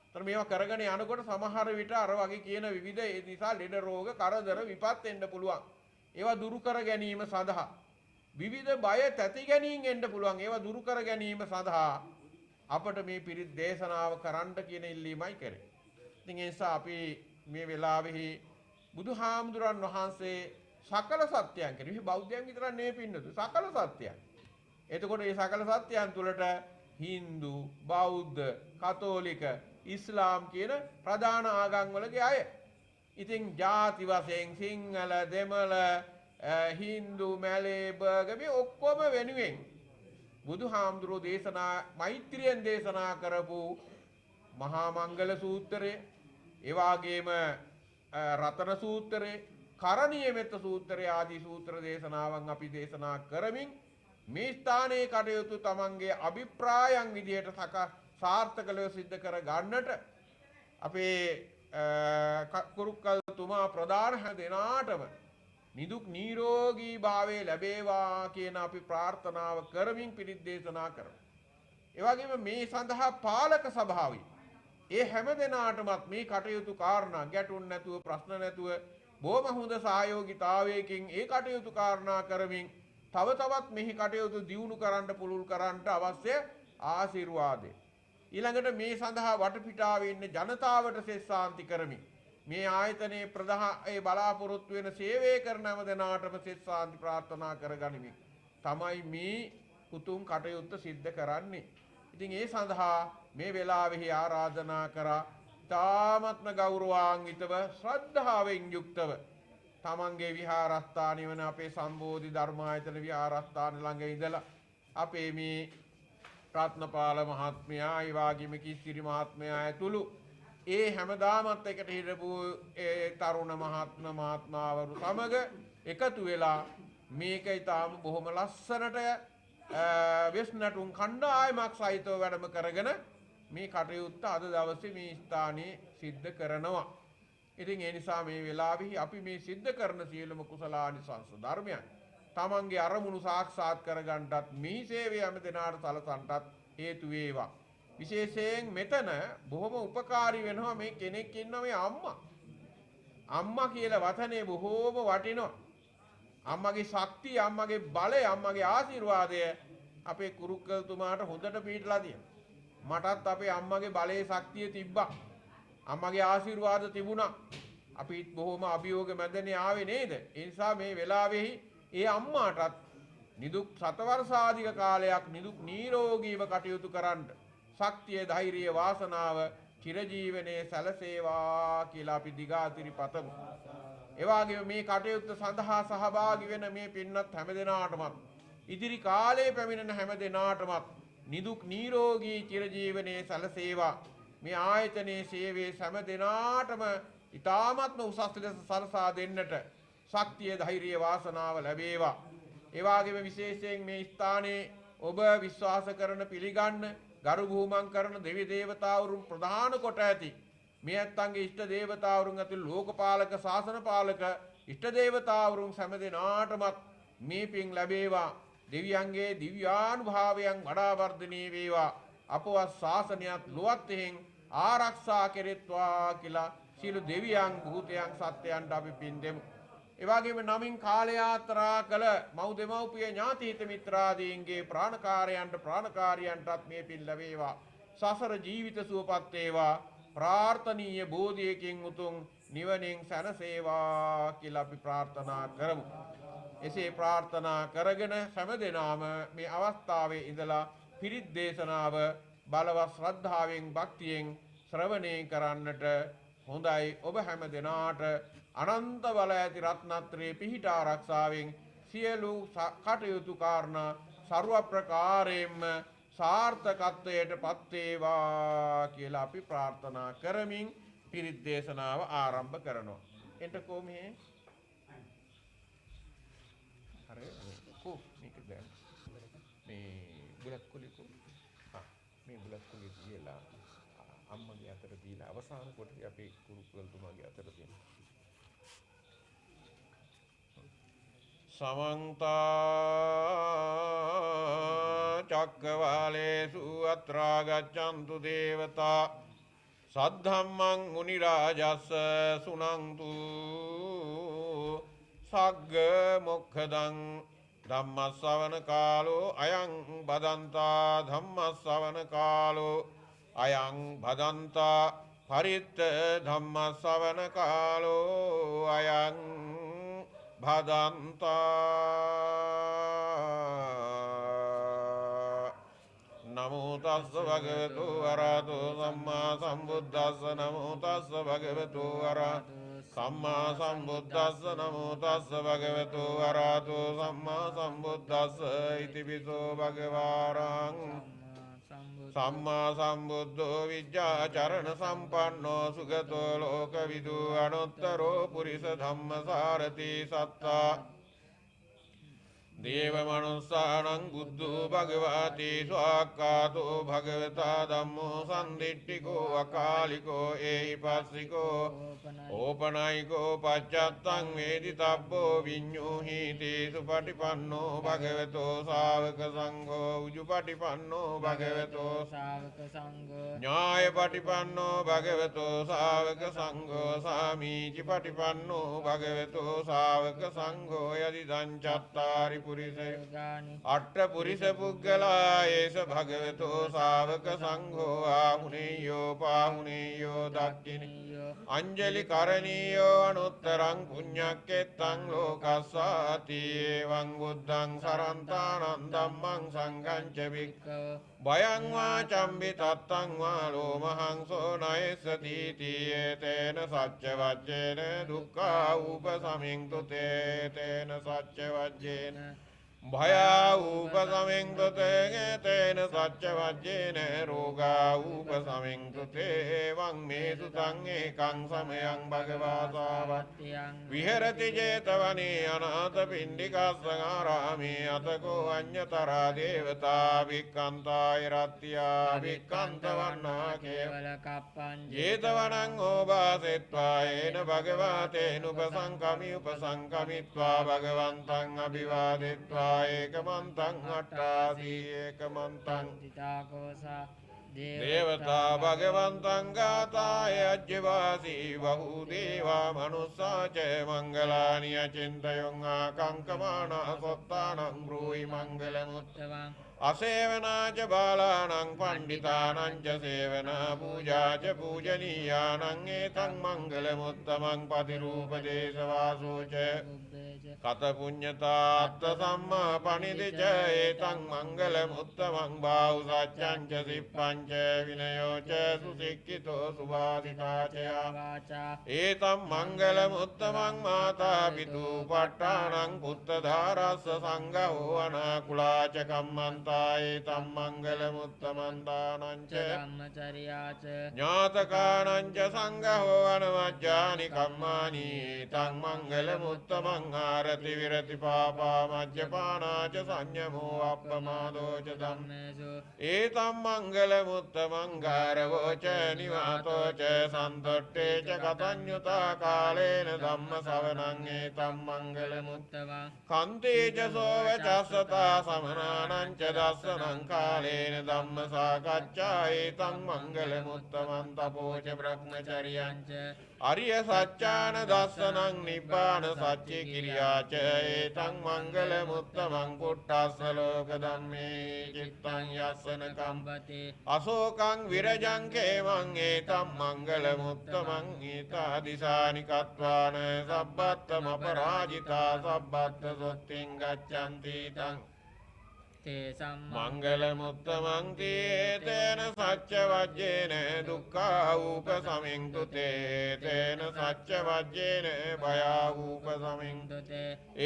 ඒතර මේවා කරගෙන යනකොට සමහර විට අර වගේ කියන විවිධ ඒ නිසා ලෙඩ රෝග කරදර විපත් එන්න පුළුවන්. ඒවා දුරු කර ගැනීම සඳහා විවිධ බය තැති ගැනීම එන්න පුළුවන්. ඒවා දුරු කර ගැනීම සඳහා අපට මේ පිරිත් දේශනාව කරන්න කියන ඉල්ලීමයි කරේ. ඉතින් ඒ නිසා අපි මේ වෙලාවෙහි බුදුහාමුදුරන් වහන්සේ සකල සත්‍යයන් කියන්නේ බෞද්ධයන් විතරක් නෙවෙයි පින්නතු සකල සත්‍යයන්. එතකොට මේ සකල සත්‍යයන් තුළට හින්දු, බෞද්ධ, කතෝලික, ඉස්ලාම් කියන ප්‍රධාන ආගම් වලගේ අය. ඉතින් ಜಾති වශයෙන් සිංහල, දෙමළ, හින්දු, මැලේ, බර්ග මේ ඔක්කොම වෙනුවෙන් බුදුහාමුදුරෝ දේශනා මෛත්‍රියෙන් දේශනා කරපු මහා මංගල සූත්‍රය, ඒ වගේම රතන සූත්‍රය, කරණීය මෙත්ත සූත්‍රය ආදී සූත්‍ර දේශනාවන් අපි දේශනා කරමින් මේ ස්ථානයේ කටයුතු තමන්ගේ අභිප්‍රායන් විදියට සාර්ථක ලෙස සිද්ධ කර ගන්නට අපේ කුරුක්කල්තුමා ප්‍රධාන හැම දෙනාටම නිදුක් නිරෝගී භාවය ලැබේවා කියන අපි ප්‍රාර්ථනාව කරමින් පිරිත් දේශනා කරමු. ඒ වගේම මේ සඳහා පාලක සභාවයි ඒ හැම දෙනාටමත් මේ කටයුතු කාරණා ගැටුම් නැතුව ප්‍රශ්න නැතුව බොහොම හොඳ සහයෝගීතාවයකින් ඒ කටයුතු කාරණා කරමින් තව තවත් මෙහි කටයුතු දියුණු කරන්න පුළුල් කරන්න අවශ්‍ය ආශිර්වාදය. ඊළඟට මේ සඳහා වටපිටාවේ ඉන්න ජනතාවට සෙස් සාන්ති කරමින් මේ ආයතනයේ ප්‍රධාන බලාපොරොත්තු වෙන සේවය කරන හැම දෙනාටම සෙස් සාන්ති ප්‍රාර්ථනා කරගනිමින් තමයි මේ උතුම් කටයුත්ත සිද්ධ කරන්නේ. ඉතින් ඒ සඳහා මේ වෙලාවෙහි ආරාධනා කරා තාමත්ම ගෞරවාන්විතව ශ්‍රද්ධාවෙන් යුක්තව තමන්ගේ විහාරස්ථානය වන අපේ සම්බෝධි ධර්මායතන විහාරස්ථාන ළඟ ඉඳලා අපේ මේ රත්නපාල මහත්මයා ඒ වගේම කිස්සිරි මහත්මයා ඇතුළු ඒ හැමදාමත් එකට හිටපු ඒ තරුණ මහත්මාවරු සමග එකතු වෙලා මේක ඊටාම බොහොම ලස්සනට වෙස් නටුම් කණ්ඩායමක් සහිතව වැඩම කරගෙන මේ කටයුත්ත අද දවසේ මේ ස්ථානයේ සිද්ධ කරනවා. ඉතින් ඒ නිසා මේ වෙලාවෙහි අපි මේ සිද්ධ කරන සියලුම කුසලානිසංස ධර්මයන් තමන්ගේ අරමුණු සාක්ෂාත් කරගන්නටත් මේ සේවය හැම දෙනාට සලසන්නටත් හේතු වේවා. විශේෂයෙන් මෙතන බොහොම උපකාරී වෙනවා මේ කෙනෙක් ඉන්නවා මේ අම්මා. අම්මා කියලා වචනේ බොහොම වටිනවා. අම්මගේ ශක්තිය, අම්මගේ බලය, අම්මගේ ආශිර්වාදය අපේ කුරුක්කල්තුමාට හොඳට පිටලා තියෙනවා. මටත් අපේ අම්මගේ බලයේ ශක්තිය තිබ්බා. අම්මගේ ආශිර්වාද තිබුණා. අපිත් බොහොම අභියෝග මැදනේ ආවේ නේද? ඒ නිසා මේ වෙලාවෙහි ඒ අම්මාටත් නිදුක් සතවර්ෂාධික කාලයක් නිදුක් නිරෝගීව කටයුතු කරන්න ශක්තිය, ධෛර්යය, වාසනාව චිරජීවනයේ සැලසේවා කියලා අපි දිගාතිරි පතමු. ඒ වගේම මේ කටයුත්ත සඳහා සහභාගී වෙන මේ පින්වත් හැමදෙනාටමත් ඉදිරි කාලයේ පැමිණෙන හැමදෙනාටමත් නිදුක් නිරෝගී චිරජීවනයේ සැලසේවා. මේ ආයතනයේ සේවයේ හැම දෙනාටම ඊ타ත්ම උසස් ලෙස සලසා දෙන්නට ශක්තිය, ධෛර්යය, වාසනාව ලැබේවා. ඒ වගේම විශේෂයෙන් මේ ස්ථානයේ ඔබ විශ්වාස කරන, පිළිගන්න, ගරු බුහුමන් කරන දෙවි දේවතාවුරුන් ප්‍රධාන කොට ඇති මේ ඇත්තන්ගේ ඉෂ්ට දේවතාවුරුන් ඇතුළු ලෝකපාලක, ශාසන පාලක ඉෂ්ට දේවතාවුරුන් හැම දෙනාටමත් මේ පින් ලැබේවා. දෙවියන්ගේ දිව්‍යානුභාවයන් වඩා වර්ධනීය වේවා. අපවත් ශාසනයත් ලොවත් එහෙන් ආරක්ෂා කෙරෙත්වා කියලා සියලු දෙවියන්, භූතයන්, සත්‍යයන්ට අපි පින් දෙමු. ඒ වගේම නමින් කාල යාත්‍රා කළ මව් දෙමව්පිය ඥාති හිත මිත්‍රාදීන්ගේ ප්‍රාණකාරයන්ට ප්‍රාණකාරියන්ටත් මේ පින් ලැබේවා. සසර ජීවිත සුවපත් වේවා ප්‍රාර්ථනීය බෝධියකින් උතුම් නිවනින් සැනසේවා කියලා අපි ප්‍රාර්ථනා කරමු. එසේ ප්‍රාර්ථනා කරගෙන හැමදෙනාම මේ අවස්ථාවේ ඉඳලා පිරිත් දේශනාව බලවත් ශ්‍රද්ධාවෙන් භක්තියෙන් ශ්‍රවණය කරන්නට හොඳයි. ඔබ හැමදෙනාට අනන්ත බල ඇති රත්නත්‍රයේ පිහිට ආරක්ෂාවෙන් සියලු කටයුතු කාරණා ਸਰව ප්‍රකාරයෙන්ම සාර්ථකත්වයට පත් වේවා කියලා අපි ප්‍රාර්ථනා කරමින් පිරිත් දේශනාව ආරම්භ කරනවා. එතකො මේ හරි කො මේක දැන් මේ බුලත් කුලිකෝ මේ බුලත් කුලිය දීලා අම්මගේ අතට දීලා අවසාන කොටේ අපි කුරුකුලතුමාගේ අතට දෙනවා. समन्त चक्रवालेषु अत्रा गच्छन्तु देवता सद्धम्मं मुनिराजस्य सुनन्तु सग्ग मोक्षदं धम्मश्रवण कालो अयं भदन्ता धम्मश्रवण कालो अयं भदन्ता परित्त धम्मश्रवण कालो अयं भदन्ता नमो तस्स भगवतो अरहतो सम्मा सम्बुद्धस्स नमो तस्स भगवतो अरहतो सम्मा सम्बुद्धस्स नमो तस्स भगवतो अरहतो सम्मा सम्बुद्धस्स इति विसो भगवारं सम्मा सम्बुद्धो विद्याचरण सम्पन्नो सुगतो लोकविदु अनुत्तरो पुरुष धम्म सारथि सत्ता देवमनुस्सानं बुद्धो भगवती स्वाक्कातो भगवता धम्मो सन्दिट्टिको अकालिको एहिपस्सिको ओपनयिको पश्चात्तं वेदितव्यो विඤ්ඤूहीति सुपटिपन्नो भगवतो शावक संघो उजुपटिपन्नो भगवतो शावक संघो न्यायपटिपन्नो भगवतो शावक संघो सामीचि पटिपन्नो भगवतो शावक संघो यदिदं चत्तारि अट्ठ पुरुष पुग्गला एष भगवतो शावक संघो आहुनेयो पाहुनेयो दक्षिणेयो अंजलि करणीयो अनुत्तरं पुण्यकेत्तं लोकस्साति एवं बुद्धं शरन्तानं धम्मं संघं च भिक्खव भयं वा चम्बि तत्तं वा लोमहंसो नयस्यतीति एतेन सत्यवज्रेण दुःखा उपशमिन्तु ते तेन सत्यवज्रेण भया उपशमिन्तु ते तेन सत्यवज्रेण रोगा उपशमिन्तु ते एवं मे सुतं एकं समयं भगवतावत्यं विहरति जेतवने अनाथपिण्डिकासंहारामे अतको अन्यतरा देवता विक्कन्ताय रत्या विक्कन्तवर्णा केवलकप्पं जेतवनं ओभासेत्वा येन भगवतेनुपसङ्कमि उपसङ्कमित्वा भगवन्तं अभिवादित्वा एकमन्तं अट्टासि एकमन्तं चिताकोसा देवता भगवन्तं गाताय अज्यवासी बहुदेवा मनुष्या च मङ्गलानि अचिन्तयं आकाङ्क्षमाणा सत्तानं ब्रूहि मङ्गलमुत्तमम् असेवना च बालानां पण्डितानां च सेवना पूजा च पूजनीयानां एतं मङ्गलमुत्तमं पतिरूपदेशवासो च कतपुण्यतात्त सम्मापणिति च एतं मङ्गलमुत्तमं बाहुसत्यं च सिप्पं च विनयो च सुशिक्षितो सुभाषिता च वाचा एतं मङ्गलमुत्तमं माता पितुः पट्टानं पुत्रधारस्य सङ्गहो अनाकुला च कम्मन्ता एतं मङ्गलमुत्तमं दानं च ब्रह्मचर्या च ज्ञातकानां च सङ्गहो अनवज्यानि कम्मानि एतं मङ्गलमुत्तमं आरति विरति पापा मज्जपाना च संयमो अपमादो च धम्मेषु एतं मङ्गलमुत्तमं गारवो च निवातो च सन्तुष्टे च कथञ्युता कालेन धम्मश्रवणं एतं मङ्गलमुत्तमं कन्ते च सोवचस्सता समनानां च දස්සනං කාලේන ධම්ම සාකච්ඡා ඒතං මංගල මුත්තමන් තපෝච බ්‍රහ්මචර්යං අරිය සත්‍යාන දස්සනං නිබ්බාන සච්චි කිරියාච ඒතං මංගල මුත්තමං පුට්ඨස්ස ලෝක ධම්මේ චිත්තං යස්සන කම්පති අශෝකං විරජං කේමං ඒතං මංගල මුත්තමං ඊතාදිසානි කତ୍වාන සබ්බත්තම පරාජිතා සබ්බත්ත සොත්තිං ගච්ඡanti තං තේ සම්මං මංගල මුත්තමං තේන සච්ච වජ්ජේන දුක්ඛා උපසමින්තු තේන සච්ච වජ්ජේන භයා උපසමින්තු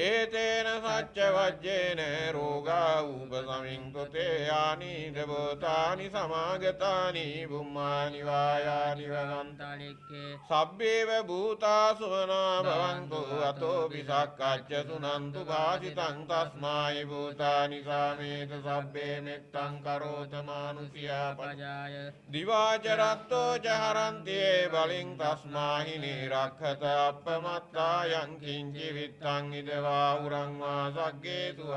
ඒතේන සච්ච වජ්ජේන රෝගා උපසමින්තු තේ ආනීද භූතානි සමාගතානි බුම්මානි වායානි වගන්තලික්කේ සබ්බේව භූතා සුවනා භවන්තු අතෝ විසක්කච්ච සුනන්තු භාසිතං තස්මායි භූතානි සාමේ සබ්බේ මෙත්තං කරෝත මානුසියා පජාය දිවාච රත්තෝ ච හරන්තියේ බලින් තස්මාහි නිරක්ඛත අප්පමත්තා යං කිංචි විත්තං ඉදවා උරං වා සග්ගේතු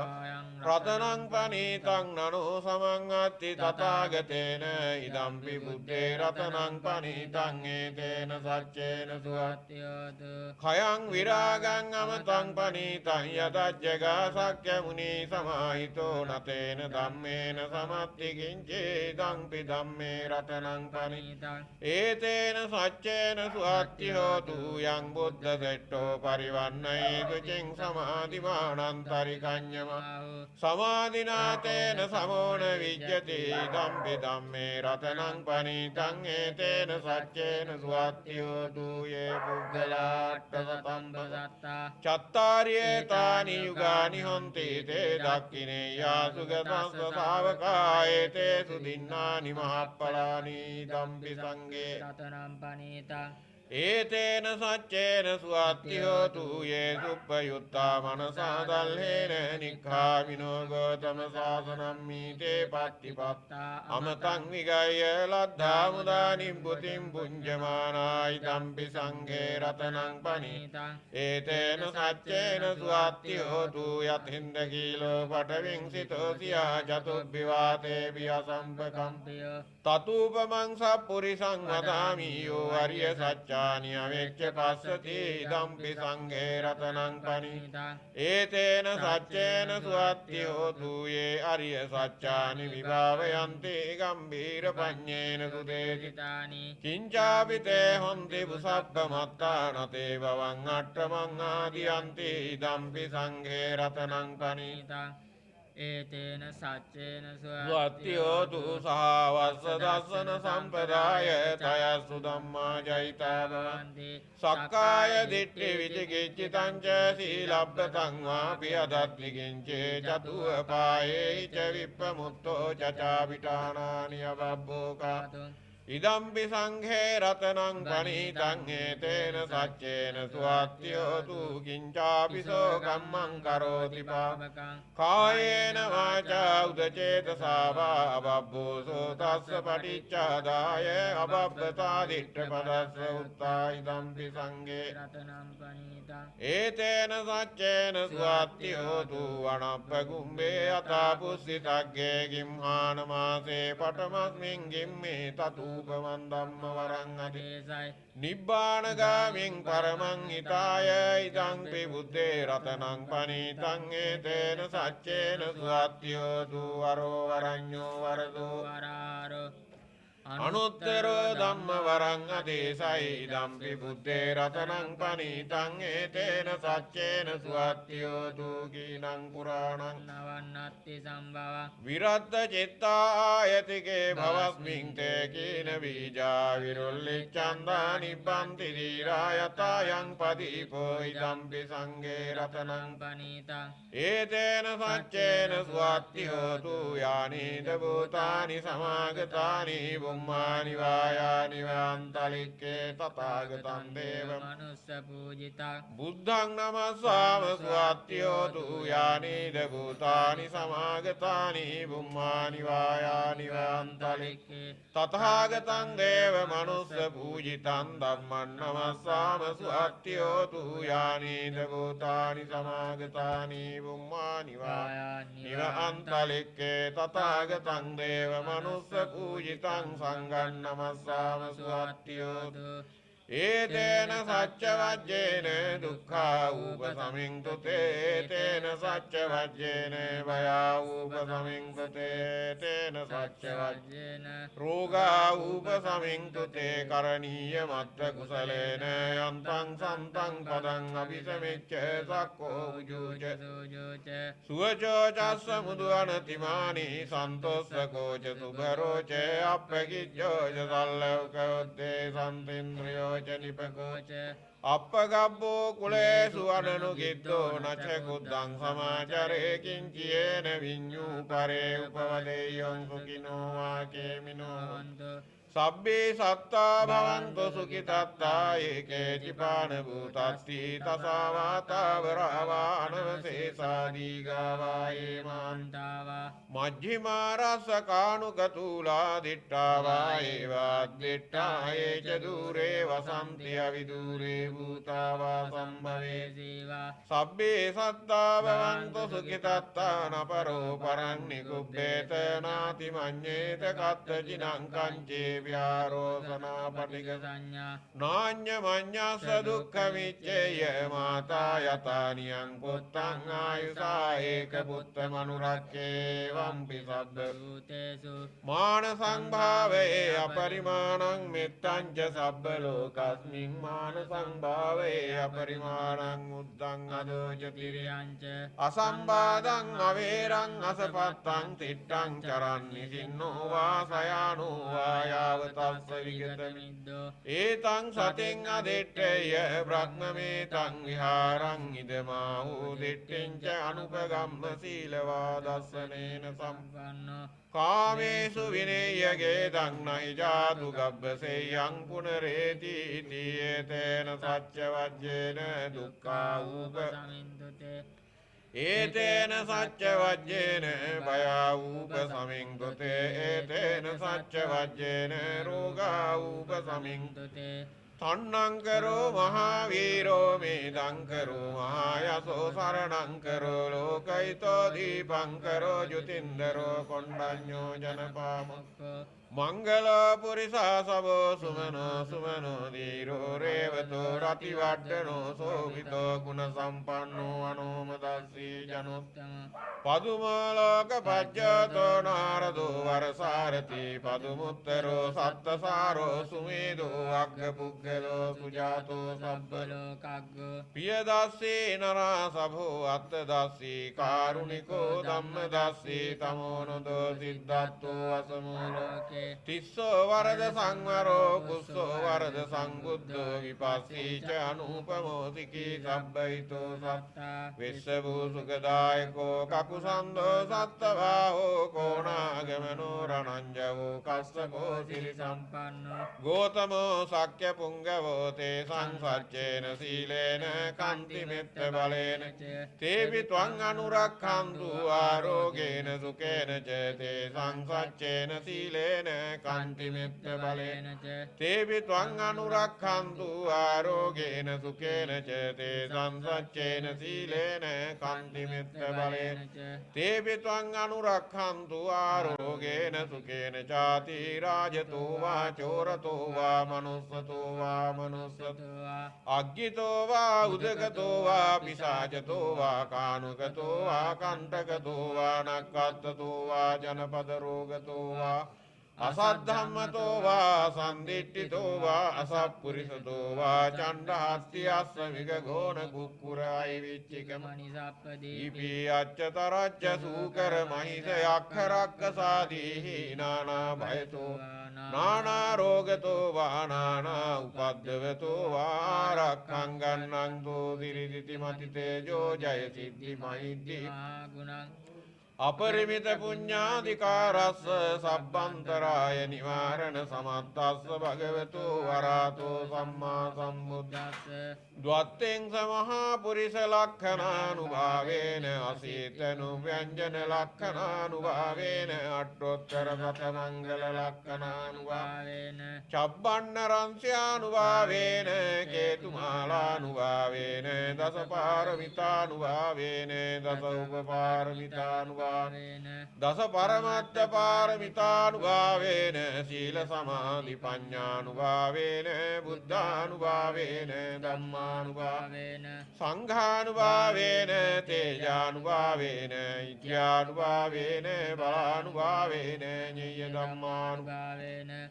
රතනං පනීතං නනෝ සමං අත්ති තථාගතේන ඉදම්පි බුද්දේ රතනං පනීතං ඒතේන සච්චේන සුවත්ත්‍යෝත khයං විරාගං අමතං පනීතං යදජ්ජගා සක්්‍ය මුනි සමාහිතෝ තේන ධම්මේන සමත්ති කිංචේ දම්පි ධම්මේ රතනං පනීතං ඒතේන සච්චේන සුවත්ති හෝතු යං බුද්ධ සෙට්ටෝ පරිවන්නේතු චින් සමාධිමානන්තරි කඤ්ඤම සමාධිනාතේන සමෝන විජ්ජති ධම්පි ධම්මේ රතනං පනීතං ඒතේන සච්චේන සුවත්ති හෝතු යේ පුද්ගලාට්ඨ සතම්බසත්තා චත්තාරියේ තානි යුගානි හොන්ති තේ දක්ඛිනේයා සුගතස්ස ශාවකායේතේ සුදින්නානි මහප්පලානි ධම්පි සංඝේ රතනං පනීතං ඒතේන සච්චේන සුවත්ති හෝතු යේ සුප්පයුත්තා මනසා දල්හේන නික්ඛාමිනෝ ගෝතම සාසනම් මීතේ පත්තිපත්තා අමතං විගය ලද්ධා මුදා නිබ්බුතින් පුඤ්ජමානායි ධම්පි සංඝේ රතනං පනීතං ඒතේන සච්චේන සුවත්ති හෝතු යතින්ද කීලෝ පඨවින් සිතෝසියා චතුබ්බිවාතේ වියසම්පකම්පය තතුපමං සප්පුරිසං වදාමි යෝ අරිය සච්චානි අවෙච්ච පස්සති ධම්පි සංඝේ රතනං පනීතං ඒතේන සච්චේන සුවත්ති හෝතු යේ අරිය සච්චානි විභාවයන්ති ගම්භීර පඤ්ඤේන සුදේසිතානි කිංචාපිතේ හොන්ති පුසබ්බ මත්තානතේ භවං අට්ඨමං ආදියන්ති ධම්පි සංඝේ රතනං පනීතං ඒතේන සච්චේන සුවත්ති හෝතු සහවස්ස දස්සන සම්පදාය තයස්සු ධම්මා ජයිතා භවන්ති සක්කාය දිට්ඨි විචිකිච්ඡිතං ච සීලබ්බතං වාපි අදත්ති කිංචේ චතුපායේ ච විප්පමුත්තෝ චචාපිඨානානි අවබ්බෝකා ඉදම්පි සංඝේ රතනං පනීතං ඒතේන සච්චේන සුවත්ති හෝතු කිංචාපිසෝ කම්මං කරෝති පාපකං කායේන වාචා උදචේතසා වා අබබ්බෝසෝ තස්ස පටිච්චාදාය අබබ්බතා දිට්ඨ පදස්ස උත්තා ඉදම්පි සංඝේ රතනං පනීතං ඒතේන සච්චේන සුවත්ති හෝතු අනප්පකුම්බේ අතාපුස්සිතග්ගේ ගිම්හාන මාසේ පඨමස්මින් ගිම්මේ තතු උපමන් ධම්ම වරං අදේසයි නිබ්බානගාමින් පරමං හිතාය ඉදං බුද්දේ රතනං පනීතං ඒතේන සච්චේන සුවත්ති හෝතු වරෝ වරඤ්ඤෝ වරදෝ වරාරෝ අනුත්තරෝ ධම්ම වරං අදේසයි ඉදම්පි බුද්දේ රතනං පනීතං ඒතේන සච්චේන සුවත්ති හෝතු කීනං පුරාණං නවන්නත්ති සම්භව විරද්ද චිත්තා ආයතිකේ භවස්මින් තේ කීන බීජා විරුල්ලිච්ඡන්දා නිබ්බන්ති දීරා යතයන් පදීපෝ ඉදම්පි සංඝේ රතනං පනීතං ඒතේන සච්චේන සුවත්ති හෝතු යානීද භූතානි සමාගතානි බුම්මානි වායානි වන්තලික්කේ තථාගතං දේව මනුස්ස පූජිතං බුද්ධං නමස්සාම සුවත්තියෝතු යානිද භූතානි සමාගතානි බුම්මානි වායානි වන්තලික්කේ තථාගතං දේව මනුස්ස පූජිතං ධම්මං නමස්සාම සුවත්තියෝතු යානිද භූතානි සමාගතානි බුම්මානි වායානි වන්තලික්කේ තථාගතං දේව මනුස්ස පූජිතං සංඝං නමස්සාම සුවත්තියෝතු ඒතේන සච්ච වජ්ජේන දුක්ඛා උපසමින්තුතේ තේන සච්ච වජ්ජේන භයා උපසමින්තුතේ තේන සච්ච වජ්ජේන රෝගා උපසමින්තුතේ කරණීය මත්ත කුසලේන යන්තං සන්තං පදං අபிසමෙච්ච සක්කෝ උජුච සුවචෝ චස්ස මුදුවනතිමානි සන්තොස්සකෝච සුභරෝච අප්පකිච්චෝ ච සල්ලෝකෝත්තේ සන්තින්ද්‍රියෝ නිපකෝච අප්පගබ්බෝ කුලේසු අනනුගිද්දෝ නච කුද්දං සමාචරේ කිංචියේන විඤ්ඤූ පරේ උපවදේයං සුඛිනෝ වාකේමිනෝ හන්තු සබ්බේ සත්තා භවන්තු සුඛිතත්තා ඒකේචි පාන භූතස්ති තසවාතාවරවා අනවසේසා දීගාවා ඒමාන්තාවා මජ්ක්‍ධිමා රස කානුකතුලා දිට්ඨාවා ඒවා දිට්ඨායේච දුරේ වසන්ති අවිදුරේ භූතාවා සම්භවේ සීවා සබ්බේ සත්තා භවන්තු සුඛිතත්තා නපරෝ පරං නිකුබ්බේත නාති මඤ්ඤේත කත්තචිනං කංචේ ව්‍යාරෝසනා පටික සංඥා නාඤ්ඤ මඤ්ඤස්ස දුක්ඛ විච්ඡේය මාතා යතානියං පුත්තං ආයුසා ඒක පුත්ත මනුරක්කේ වම්පි සබ්බ භූතේසු මාන සංභාවේ අපරිමාණං මෙත්තං ච සබ්බ ලෝකස්මින් මාන සංභාවේ අපරිමාණං උද්දං අදෝච තිරියං ච අසම්බාධං අවේරං අසපත්තං තිට්ඨං චරන්නි සින්නෝ වාසයානෝ වායා තස්ස විගතමිද්දෝ ඒතං සතෙන් අදෙට්ඨය බ්‍රහ්මමේතං විහාරං ඉදමා වූ දිට්ඨෙන් ච අනුපගම්ම සීලවා දස්සනේන සම්පන්නෝ කාමේසු විනේයගේ දන්නයි ජාතු ගබ්බසෙයං පුනරේති තීයතේන සච්ච වජ්ජේන දුක්ඛා උපසමින්දුතේ ඒතේන සච්ච වජ්ජේන භයා උපසමින්තුතේ ඒතේන සච්ච වජ්ජේන රෝගා උපසමින්තුතේ තන්නංකරෝ මහාවීරෝ මේදංකරෝ මහායසෝ සරණංකරෝ ලෝකයිතෝ දීපංකරෝ ජුතින්දරෝ කොණ්ඩඤ්ඤෝ ජනපාමක්ඛෝ මංගලෝ පුරිසා සබෝ සුමනෝ සුමනෝ දීරෝ රේවතෝ රතිවඩ්ඩනෝ සෝවිතෝ ගුණ සම්පන්නෝ අනෝමදස්සී ජනොත්තම පදුමාලෝක පජ්ජතෝ නාරදෝ වරසාරති පදුමුත්තරෝ සත්තසාරෝ සුමේදෝ අග්ගපුග්ගලෝ සුජාතෝ සබ්බලෝකග්ගෝ පියදස්සී නරා සභෝ අත්තදස්සී කාරුණිකෝ ධම්මදස්සී තමෝනදෝ සිද්ධාත්තෝ අසමෝලෝකේ තිස්සෝ වරද සංවරෝ කුස්සෝ වරද සංබුද්ධෝ විපස්සී ච අනුපමෝසිකී සබ්බයිතෝ සත්තා විස්සවූ සුඛදායකෝ කකුසන්දෝ සත්තවාහෝ කෝණාගමනෝ රණංජවෝ කස්සකෝ සිරි සම්පන්නෝ ගෝතමෝ සක්්‍ය පුංගවෝ තේ සංසච්චේන සීලේන කන්ති මෙත්ත බලේන තේපි ත්වං අනුරක්ඛන්තු ආරෝගේන සුකේන ච තේ සංසච්චේන සීලේන කන්ති මෙත්ත බලේන තේපි ත්වං අනුරක්ඛන්තු ආරෝගේන සුකේන ච තේ සංසච්චේන සීලේන කන්ති මෙත්ත බලේන තේපි ත්වං අනුරක්ඛන්තු ආරෝගේන සුකේන චාති රාජතෝ වා චෝරතෝ වා මනුස්සතෝ වා මනුස්සතෝ වා අග්ගිතෝ වා උදකතෝ වා පිසාචතෝ වා කානුකතෝ වා කණ්ඨකතෝ වා නක්ඛත්තතෝ වා ජනපද රෝගතෝ වා අසද්ධම්මතෝ වා සම්දිට්ඨිතෝ වා අසප්පුරිසතෝ වා චණ්ඩහස්ති අස්ස විගඝෝන කුක්කුරයි විච්චික මනිසප්පදී අච්චතරච්ච සූකර මහිස යක්ඛරක්ක සාදීහි නානා භයතෝ නානා රෝගතෝ වා නානා උපද්දවතෝ වා රක්ඛං ගන්නං දෝ දිරිදිති මති තේජෝ ජය සිද්ධි මහිද්දි ගුණං අපරිමිත පුඤ්ඤාධිකාරස්ස සබ්බන්තරාය නිවාරණ සමත්තස්ස භගවතු වරහතෝ සම්මා සම්බුද්දස්ස ද්වත්තෙන් සමහා පුරිස ලක්ඛනානුභාවේන අසීතනු ව්‍යංජන ලක්ඛනානුභාවේන අට්ඨෝත්තර සත මංගල ලක්ඛනානුභාවේන චබ්බන්න රංස්‍යානුභාවේන කේතුමාලානුභාවේන දස පාරමිතානුභාවේන දස උපපාරමිතානුභාවේන දස පරමත්ත පාරමිතානුභාවේන සීල සමාධි පඤ්ඤානුභාවේන බුද්ධානුභාවේන ධම්මානුභාවේන සංඝානුභාවේන තේජානුභාවේන ඉත්‍යානුභාවේන බලානුභාවේන ඤය ධම්මානුභාවේන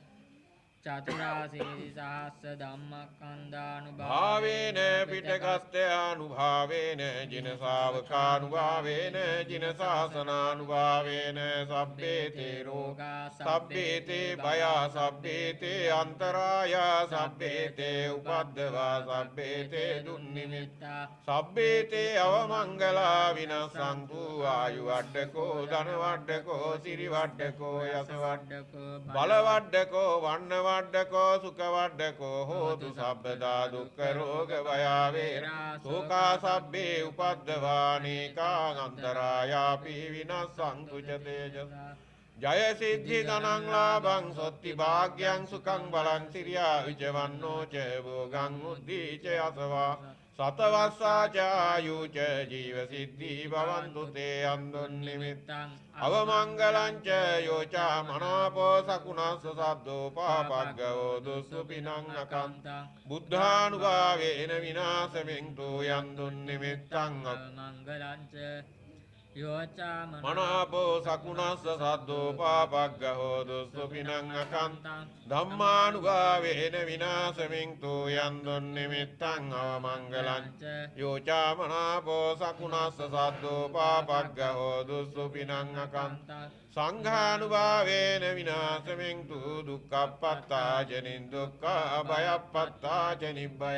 චතුරාසීති සහස්ස ධම්මස්කන්ධානුභාවේන පිටකස්ත්‍යානුභාවේන ජින ශාවකානුභාවේන ජින ශාසනානුභාවේන සබ්බේතේ රෝගා සබ්බේතේ භයා සබ්බේතේ අන්තරායා සබ්බේතේ උපද්දවා සබ්බේතේ දුන්නිමිත්තා සබ්බේතේ අවමංගලා විනස්සන්තු ආයු වඩ්ඩකෝ ධන වඩ්ඩකෝ සිරි වඩ්ඩකෝ යස වඩ්ඩකෝ බල වඩ්ඩකෝ වන්න වඩ්ඩකෝ සුඛ වඩ්ඩකෝ හෝතු සබ්බදා දුක්ඛ රෝග භය වේරා සෝකා සබ්බේ උපද්දවානේකා අන්තරායාපි විනස්සන්තු ච තේජස ජය සිද්ධි ධනං ලාභං සොත්ති භාග්‍යං සුඛං බලං සිරියා විජවන්නෝ ච භෝගං උද්ධී ච අසවා සතවස්සාචායුච ජීව සිද්ධී භවන්තු තේ අන්දුන් නිමිත්තං අවමංගලං ච යෝචා මනාපෝ සකුණස්ස සද්දෝ පාපග්ගවෝ දුස්සුපිනං අකන්තං බුද්ධානුභාවේන විනාශෙමින් තෝ යන්දුන් නිමිත්තං අවමංගලං ච යෝචා මනාපෝ සකුණස්ස සද්දෝ පාපග්ගවෝ දුස්සුපිනං අකන්තං ධම්මානුභාවේන විනාශෙමින් තෝ යන්දුන් නිමිත්තං අවමංගලං ච යෝචා මනාපෝ සකුණස්ස සද්දෝ පාපග්ගවෝ දුස්සුපිනං අකන්තං සංඝානුභාවේන විනාශෙමින් තෝ දුක්ඛප්පත්තා ජනින් දුක්ඛ භයප්පත්තා ජනිබ්බය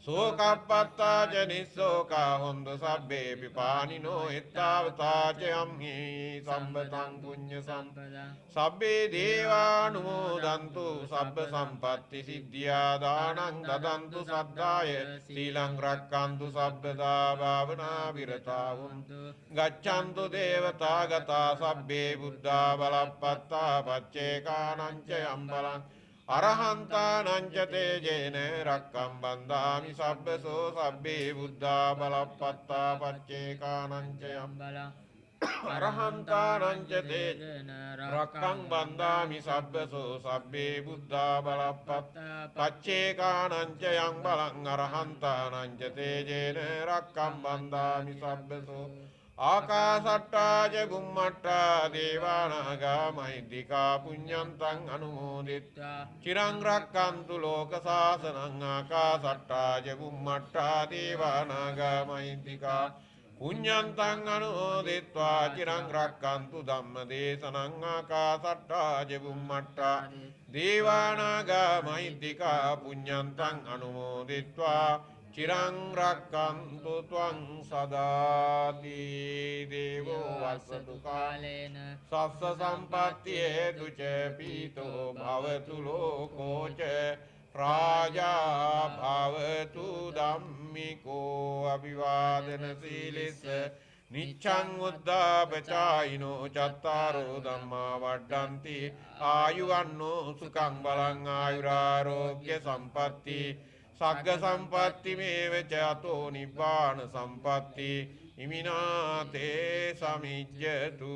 සෝකප්පත්තා ච නිස්සෝකා හොන්තු සබ්බේ පිපානිනෝ එත්තාවතා ච යම්හි සම්බතං පුඤ්ඤ සම්පදං සබ්බේ දේවානුමෝදන්තු සබ්බ සම්පත්ති සිද්ධියා දානං දදන්තු සද්ධාය සීලං රක්ඛන්තු සබ්බදා භාවනා විරතා වന്തു ගච්ඡන්තු දේවතා ගතා සබ්බේ බුද්ධා බලප්පත්තා පච්චේකානං ච යම්බලං අරහන්තානං ච තේජේන රක්ඛම් බන්දාමි සබ්බසෝ සබ්බේ බුද්ධා බලප්පත්තා පච්චේකානං ච යම්බලං අරහන්තානං ච තේජේන රක්ඛම් බන්දාමි සබ්බසෝ සබ්බේ බුද්ධා බලප්පත්තා පච්චේකානං ච යම්බලං අරහන්තානං ච තේජේන රක්ඛම් බන්දාමි සබ්බසෝ ආකාසට්ටා ච බුම්මට්ටා දේවානාගා මහිද්దికා පුඤ්ඤන්තං අනුමෝදිත්වා චිරං රක්칸තු ලෝක සාසනං ආකාසට්ටා ච බුම්මට්ටා දේවානාගා මහිද්దికා පුඤ්ඤන්තං අනුමෝදිත්වා චිරං රක්칸තු ධම්ම දේශනං ආකාසට්ටා ච බුම්මට්ටා දේවානාගා මහිද්దికා පුඤ්ඤන්තං අනුමෝදිත්වා චිරං රක්칸තු ත්වං සදාති දේවෝ වස්සතු කාලේන සස්ස සම්පත්ති හේතු ච පීතෝ භවතු ලෝකෝ ච රාජා භවතු ධම්මිකෝ අභිවාදන සීලිස්ස නිච්ඡං උද්ධාපචායිනෝ චත්තාරෝ ධම්මා වඩ්ඩಂತಿ ආයුවන්නෝ සුඛං බලං ආයුරාෝග්‍ය සම්පatti සග්ග සම්පatti මේවච අතෝ නිබ්බාන සම්පatti ඉමිනාතේ සමිජ්ජතු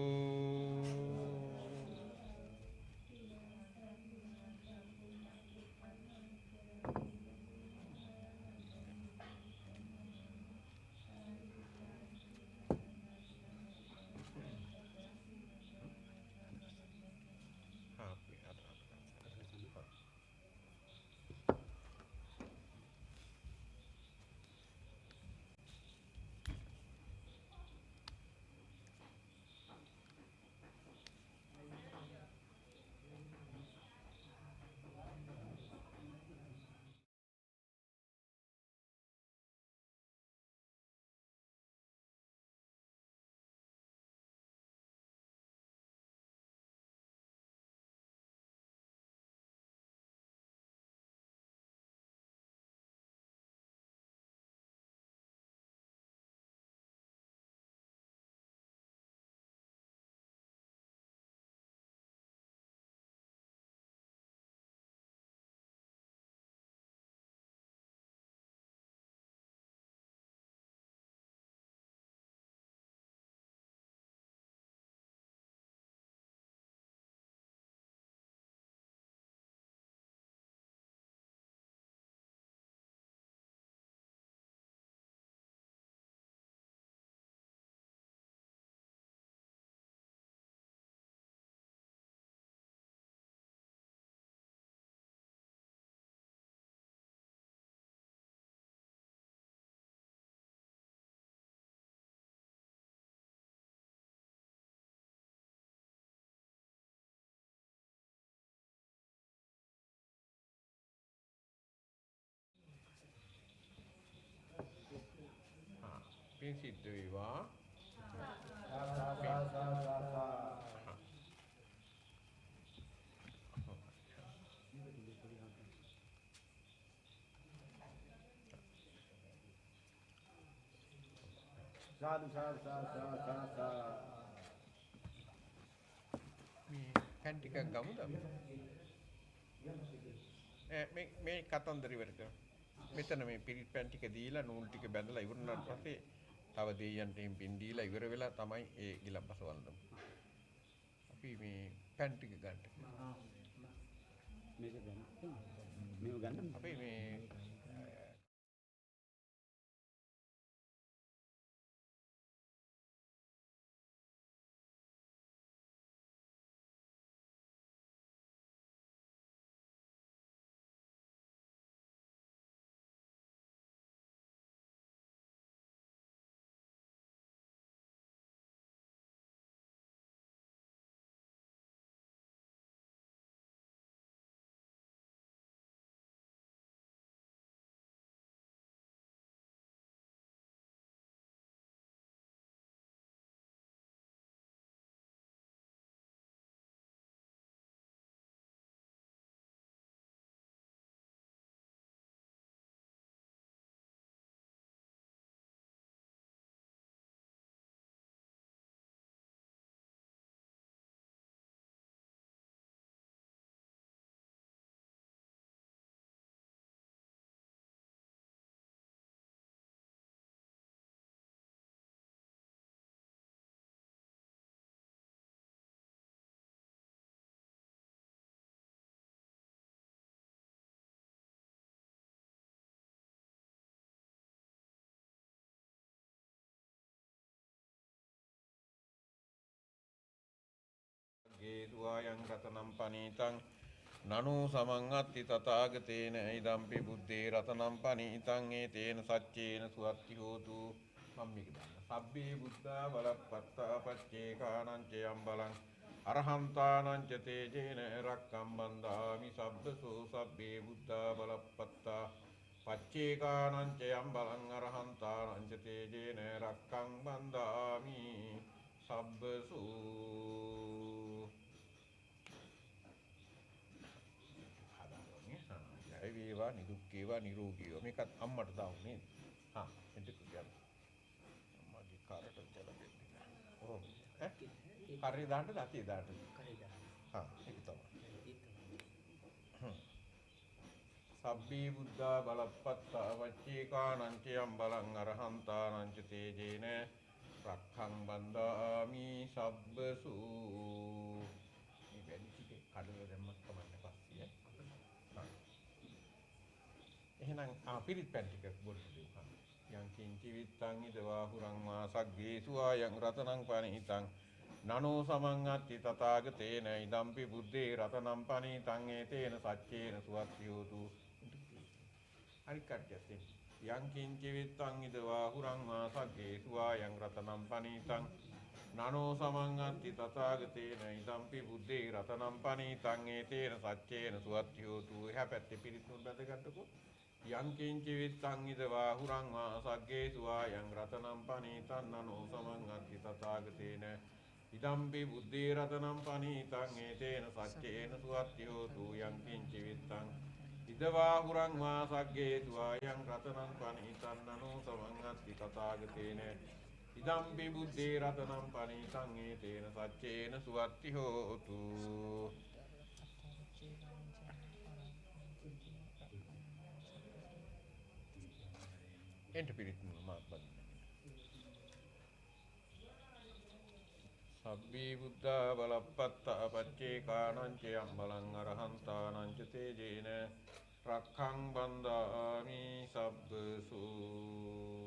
පින් සිද්ධ වේවා. සාදු සාදු සාදු. මේ පැන් ටිකක් ගමුද අපි? මේ කතන්දර ඉවර කරමු. මෙතන මේ පිරිත් පැන් ටික දීලා නූල් ටික බැඳලා ඉවර වුණාට පස්සේ තව දෙයියන්ට එම් පින් දීලා ඉවර වෙලා තමයි ඒ ගිලම්පස වළඳමු. අපි මේ පැන් ටික ගන්න. මේක ගන්න. මේව ගන්න. අපි මේ ගේතුවායන් රතනම් පනීතං නනෝ සමං අත්ති තථාගතේන ඉදම්පි බුද්දේ රතනම් පනීතං ඒතේන සච්චේන සුවත්ති හෝතු. මම මේක දන්න. සබ්බේ බුද්ධා බලප්පත්තා පච්චේකානං චයම් බලං අරහන්තානං ච තේජේන රක්කම් බන්දාමි සබ්බසෝ සබ්බේ බුද්ධා බලප්පත්තා පච්චේකානං චයම් බලං අරහන්තානං ච තේජේන රක්කම් බන්දාමි සබ්බසෝ. ජය වේවා නිදුක් වේවා නිරෝගී වේවා. මේකත් අම්මට දාමු නේද? හා එතකොට ගියා. අම්මගේ කාරට ජල දෙන්න. ඔහොම. කරේ දාන්න නැති දාන්න. හා ඒක තමයි. සබ්බේ බුද්ධා බලප්පත්තා වච්චේකානං චයම් බලං අරහන්තානං ච තේජේන රක්ඛං බන්දාමි සබ්බසු. මේ වැඩි ටිකේ කඩල දැම්මත් කමන්නේ පස්සිය. එහෙනම් පිරිත් පැන් ටික බොන්න දෙමු. යං කිංචි විත්තං ඉදවා හුරං වාසග්ගේසු ආයං රතනං පනිතං නනෝ සමං අත්ති තථාගතේන ඉදම්පි බුද්දේ රතනං පනිතං ඒතේන සච්චේන සුවත්ති හෝතු. අනික් කට්ටියත් යං කිංචි විත්තං ඉදවා හුරං වාසග්ගේසු ආයං රතනං පනිතං නනෝ සමං අත්ති තථාගතේන ඉදම්පි බුද්දේ රතනං පනිතං ඒතේන සච්චේන සුවත්ති හෝතු. එහා පැත්තේ පිරිත් නුත් බඳ ගන්නකො. යං කිංචි විත්තං ඉදවා හුරං වාසග්ගේසු ආයං රතනං පනිතං නනෝ සමං අත්ති තථාගතේන ඉදම්පි බුද්දේ රතනං පනිතං ඒතේන සච්චේන සුවත්ති හෝතු. යං කිංචි විත්තං ඉදවා හුරං වාසග්ගේසු ආයං රතනං පනිතං නනෝ සමං අත්ති තථාගතේන ඉදම්පි බුද්දේ රතනං පනිතං ඒතේන සච්චේන සුවත්ති හෝතු. එන්ට පිරිත් මාත් බදින්න. සබ්බේ බුද්ධා බලප්පත්තා පච්චේකානං චයම් බලං අරහන්තානං ච තේජේන රක්ඛං බන්දාමි සබ්බසෝ.